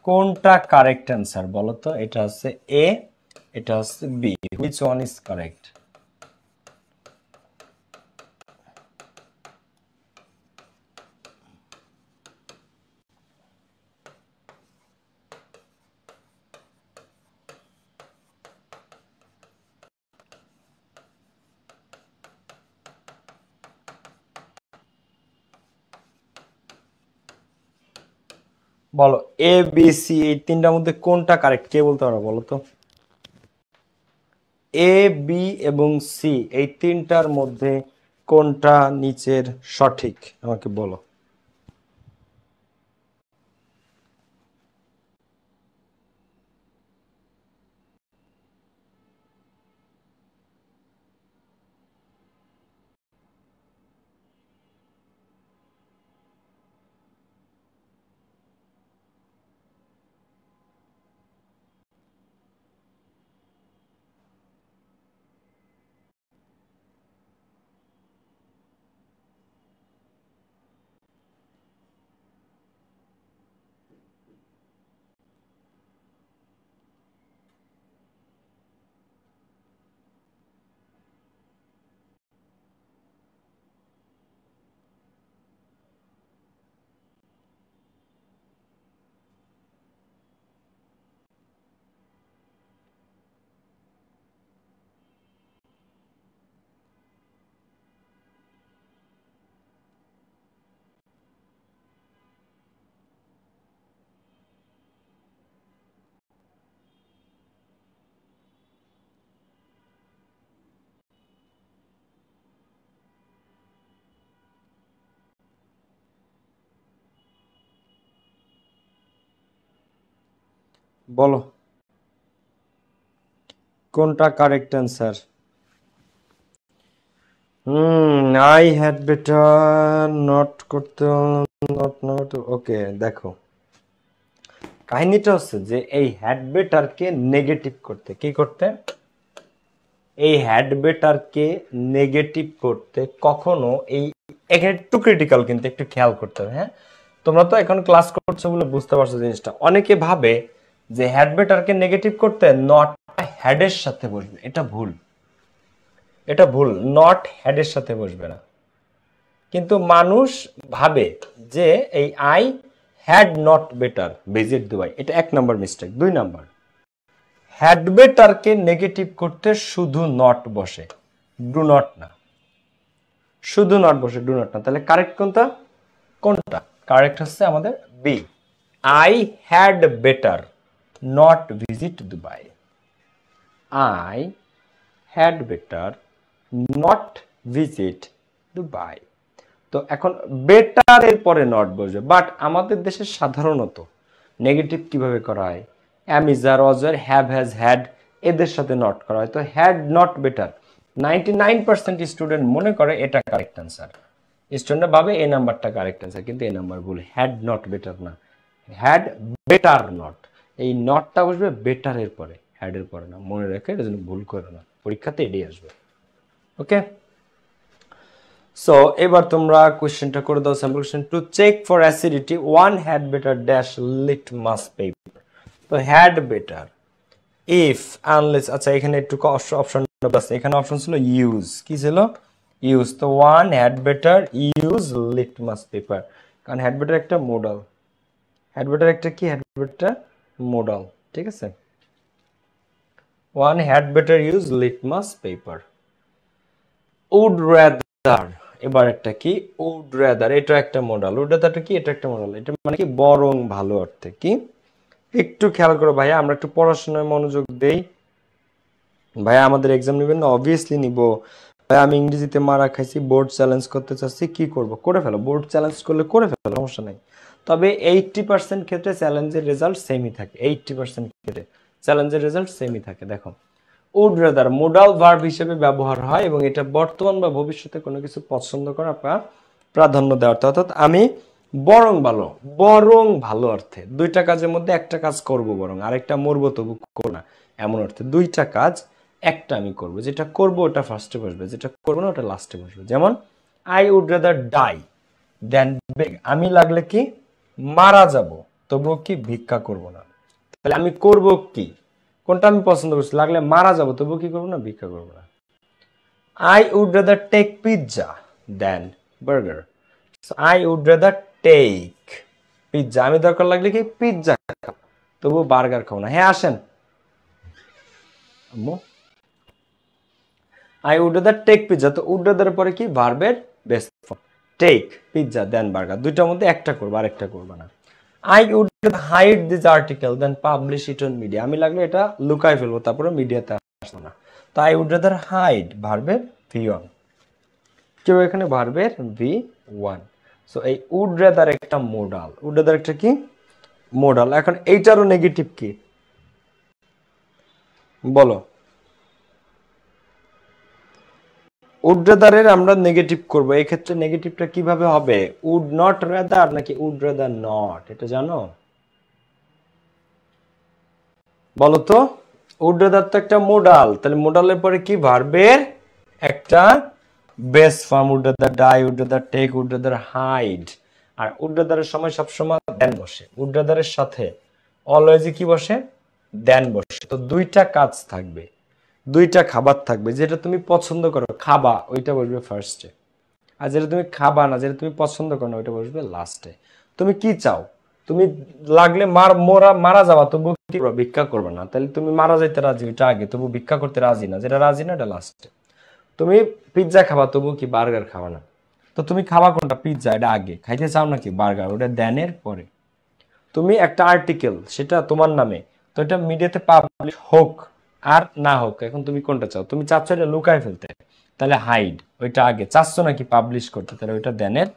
কোনটা কারেক্ট অ্যান্সার বলো তো? এটা হচ্ছে এ, এটা হচ্ছে B. Which one is correct? বলো, এ বি সি এই তিনটার মধ্যে কোনটা কারেক্ট, কে বলতে পারো বলো তো? এ বি এবং সি এই তিনটার মধ্যে কোনটা নিচের সঠিক আমাকে বলো। বলো কোনটা correct answer? I had better not করতে, নট নট ওকে। দেখো কাহিনীটা হচ্ছে যে এই হ্যাড বেটারকে নেগেটিভ করতে, কি করতে, এই হ্যাড বেটারকে নেগেটিভ করতে কখনো এই, এখানে একটু ক্রিটিক্যাল কিন্তু একটু খেয়াল করতে হবে। হ্যাঁ, তোমরা তো এখন ক্লাস করছো বলে বুঝতে পারছো জিনিসটা। অনেকে ভাবে যে হ্যাড বেটারকে নেগেটিভ করতে নট হ্যাডের সাথে বসবে, এটা ভুল। এটা ভুল, নট হ্যাডের সাথে বসবে না। কিন্তু মানুষ ভাবে যে এই I had not better visit Dubai, এটা এক নম্বর মিস্টেক। দুই নম্বর, হ্যাড বেটারকে নেগেটিভ করতে শুধু নট বসে, ডু নট না। শুধু নট বসে, ডু নট না। তাহলে কারেক্ট কোনটা? কোনটা কারেক্ট হচ্ছে আমাদের B, I had better not visit Dubai. I had better not visit Dubai. তো এখন বেটার এর পরে নট বসবে, বাট আমাদের দেশে সাধারণত নেগেটিভ কিভাবে করা হয়, am is are, was R, have has had এদের সাথে নট করা হয়। তো হ্যাড নট বেটার 99% স্টুডেন্ট মনে করে এটা কারেক্ট অ্যান্সার। স্টুডেন্টরা ভাবে এই নাম্বারটা কারেক্ট অ্যান্সার, কিন্তু এই নাম্বার ভুল। হ্যাড নট বেটার না, হ্যাড বেটার নট। এই নটটা বসবে বেটার এর পরে, হ্যাড এর পরে না। মনে রেখে এটা যেন ভুল করে না, পরীক্ষাতে এটাই আসবে। ওকে, সো এবার তোমরা কোশ্চেনটা করে দাও। Sample question, to check for acidity one had better dash litmus paper. তো হ্যাড বেটার ইফ আনলেস, আচ্ছা এখানে একটু অপশন আছে, এখানে অপশন ছিল ইউজ, কি ছিল? ইউজ। তো one had better use litmus paper, কারণ হ্যাড বেটার একটা মডাল। হ্যাড বেটার একটা কি? হ্যাড বেটার মডাল, ঠিক আছে। One had better use litmus paper. Would rather, এবার একটা কি? উড রাদার, এটা একটা মডাল। উড রাদারটা কি? এটা একটা মডাল। এটা মানে কি? বরং ভালো অর্থে। কি? একটু খেয়াল করো ভাইয়া, আমরা একটু পড়াশোনায় মনোযোগ দেই। ভাইয়া আমাদের এক্সাম নেবেন না? অবভিয়াসলি নিব ভাইয়া। আমি ইংরেজিতে মারা খাইছি, বোর্ড চ্যালেঞ্জ করতে চাচ্ছি, কি করব? করে ফেলো। বোর্ড চ্যালেঞ্জ করলে করে ফেলো, সমস্যা নাই। তবে 80% ক্ষেত্রে চ্যালেঞ্জের রেজাল্ট সেমই থাকে। 80% ক্ষেত্রে চ্যালেঞ্জের রেজাল্ট সেমই থাকে। দেখো, উড রাদার মোডাল ভার্ব হিসেবে ব্যবহার হয় এবং এটা বর্তমান বা ভবিষ্যতে কোনো কিছু পছন্দ করা বা প্রাধান্য দেওয়া অর্থ। অর্থাৎ আমি বরং ভালো, বরং ভালো অর্থে। দুইটা কাজের মধ্যে একটা কাজ করব, বরং আরেকটা মরবো তবু করবো না, এমন অর্থে। দুইটা কাজ, একটা আমি করব, যেটা করব ওটা ফার্স্টে বসবে, যেটা করবো না ওটা লাস্টে বসবে। যেমন আই উড রাদার ডাই দেন বেগ, আমি লাগলে কি মারা যাব, তবুও কি ভিক্ষা করব না। তাহলে আমি করব কি, কোনটা আমি পছন্দ করছি, লাগলে মারা যাব তবুও কি করব না, ভিক্ষা করব না। I would rather take pizza than burger. So I would rather take pizza, আমি দরকার লাগলে কি পিৎজা খাবো তবু বার্গার খাবো না। হ্যাঁ আসেন আম্মু। I would rather take pizza, তো would rather এর পরে কি ভার্বের বেস ফর্ম, টেক পিৎজা দেন বার্গার, দুইটার মধ্যে একটা করবা আর একটা করবা না। I would rather hide this article than publish it on media, আমি লাগলে এটা লুকায় ফেলবো তারপরে মিডিয়াতে আসবো না। তো I would rather hide ভার্বের V1, কেউ এখানে ভার্বের V1। সো এই would rather একটা মোডাল, would rather একটা কি মোডাল। এখন এইটারও নেগেটিভ কি বলো, would rather এর আমরা নেগেটিভ করব, এই ক্ষেত্রে নেগেটিভটা কিভাবে হবে, would not rather নাকি would rather not, এটা জানো বলো তো। would rather তো একটা মোডাল, তাহলে মোডালের পরে কি ভার্বের একটা base form, would rather die, would rather take, would rather hide। আর would rather এর সময় সবসময় দেন বসে, would rather এর সাথে অলওয়েজই কি বসে, দেন বসে। তো দুইটা কাজ থাকবে, দুইটা খাবার থাকবে, যেটা তুমি পছন্দ করো খাবা ওইটা বসবে ফার্স্টে, আর যেটা তুমি খাবা না, যেটা তুমি পছন্দ করো না ওইটা বসবে লাস্টে। তুমি কি চাও, তুমি লাগলে মারা যাওয়া তবু কি করবা, ভিক্ষা করবে না। তাহলে তুমি মারা যাইতে রাজি ওইটা আগে, তবু ভিক্ষা করতে রাজি না, যেটা রাজি না এটা লাস্টে। তুমি পিৎজা খাবা তবু কি বার্গার খাবা না, তো তুমি খাবা কোনটা, পিৎজা এটা আগে, খাইতে চাও নাকি বার্গার, ওটা দেনের পরে। তুমি একটা আর্টিকেল সেটা তোমার নামে, তো এটা মিডিয়াতে পাবলিশ হোক আর না হোক, এখন তুমি কোনটা চাও, তুমি চাচ্ছ এটা লুকায় ফেলতে, তাহলে হাইড ওইটা আগে, চাচ্ছ নাকি পাবলিশ করতে, তাহলে ওইটা দেনের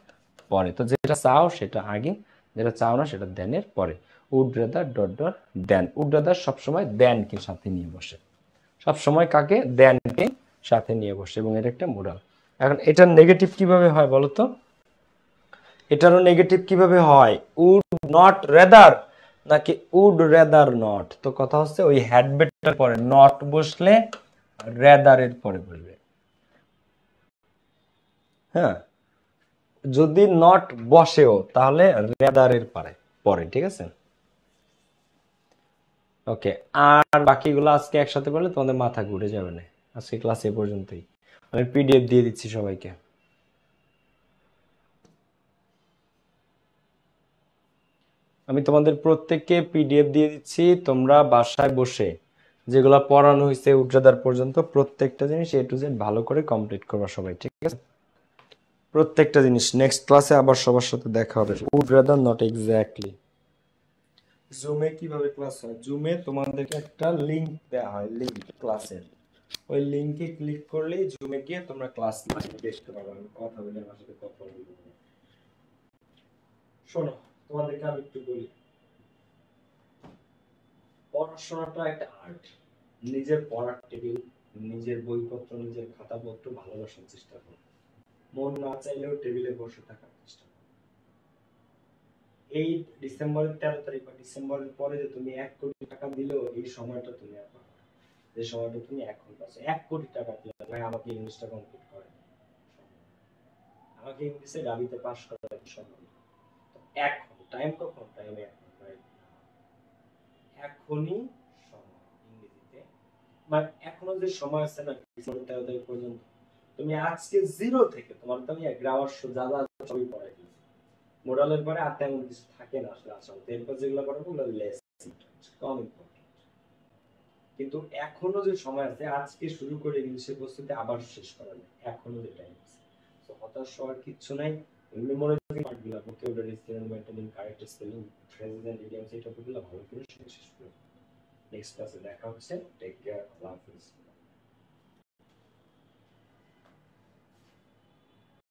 পরে। তো যেটা চাও সেটা আগে, যেটা চাও না সেটা দেনের পরে। Would rather dot dot then, would rather সবসময় দেনকে সাথে নিয়ে বসে, সবসময় কাকে, দেনকে সাথে নিয়ে বসে, এবং এর একটা মোরাল। এখন এটার নেগেটিভ কিভাবে হয় বলো তো, এটারও নেগেটিভ কিভাবে হয়, উড নট রেদার নাকি উড রেদার নট। তো কথা হচ্ছে ওই হ্যাডবেটার পরে নট বসলে রেদার এর পরে বসবে। হ্যাঁ, যদি নট বসেও তাহলে রেদার এর পরে, ঠিক আছে। ওকে, আর বাকিগুলো আজকে একসাথে করলে তোমাদের মাথা ঘুরে যাবে না। আজকে ক্লাস এ পর্যন্তই, আমি পিডিএফ দিয়ে দিচ্ছি সবাইকে। আমি তোমাদের প্রত্যেককে পিডিএফ দিয়ে দিচ্ছি, তোমরা বাসায় বসে যেগুলো পড়ানো হয়েছে উচ্চদার পর্যন্ত প্রত্যেকটা জিনিস এ টু জেড ভালো করে কমপ্লিট করবা সবাই, ঠিক আছে। প্রত্যেকটা জিনিস নেক্সট ক্লাসে আবার সবার সাথে দেখা হবে। Would rather not exactly. জুমে কিভাবে ক্লাস হয়, জুমে তোমাদেরকে একটা লিংক দেওয়া হয়, লিংক ক্লাসের, ওই লিংকে ক্লিক করলেই জুমে গিয়ে তোমরা ক্লাস দেখতে পারবে। আমি কথা বলে আমার সাথে কথা বলবো। শোনো, তোমাদেরকে আমি একটু বলি, পড়াশোনাটা একটা আর্ট। নিজের পড়ার টেবিল, নিজের বইপত্র, নিজের খাতাপত্র ভালোবাসার চেষ্টা করো। মন না চাইলেও টেবিলে বসে থাকার চেষ্টা করো। এই ডিসেম্বরের 13 তারিখ বা ডিসেম্বরের পরে যে তুমি 1 কোটি টাকা দিলেও এই সময়টা তুমি আর পাবে না, যে সময়টা তুমি এখন পাচ্ছ। 1 কোটি টাকা দিলে ভাই আমাকে ইংলিশটা কমপ্লিট করে, আমাকে ইংলিশে ডাবিতে পাস করা সম্ভব না। তো এখন টাইম কখন, টাইম এখন, এখনই সময় ইংরেজিতে, মানে এখনো যে সময় আছে না ডিসেম্বর 13 তারিখ পর্যন্ত, তুমি আজকে জিরো থেকে তোমার তো আমি গ্রামার যা যা সবই পড়াই দিয়েছি। মোরালের পরে আর তেমন কিছু থাকে না আসলে, আসলে এরপর যেগুলো পড়াবো ওগুলো লেস, কম ইম্পর্টেন্ট। কিন্তু এখনো যে সময় আছে, আজকে শুরু করে ইংলিশের প্রস্তুতি আবার শেষ করা যায়, এখনো যে টাইম আছে। তো হতাশ হওয়ার কিচ্ছু নাই। এমনি মনে রাখি পার্টগুলো ভোকাবুলারি, স্পেলিং, মেন্টালিং, correct spelling, phrases and idioms, এই টপিকগুলো ভালো করে শেষ করে। নেক্সট ক্লাসে দেখা হচ্ছে। টেক কেয়ার, আল্লাহ হাফেজ।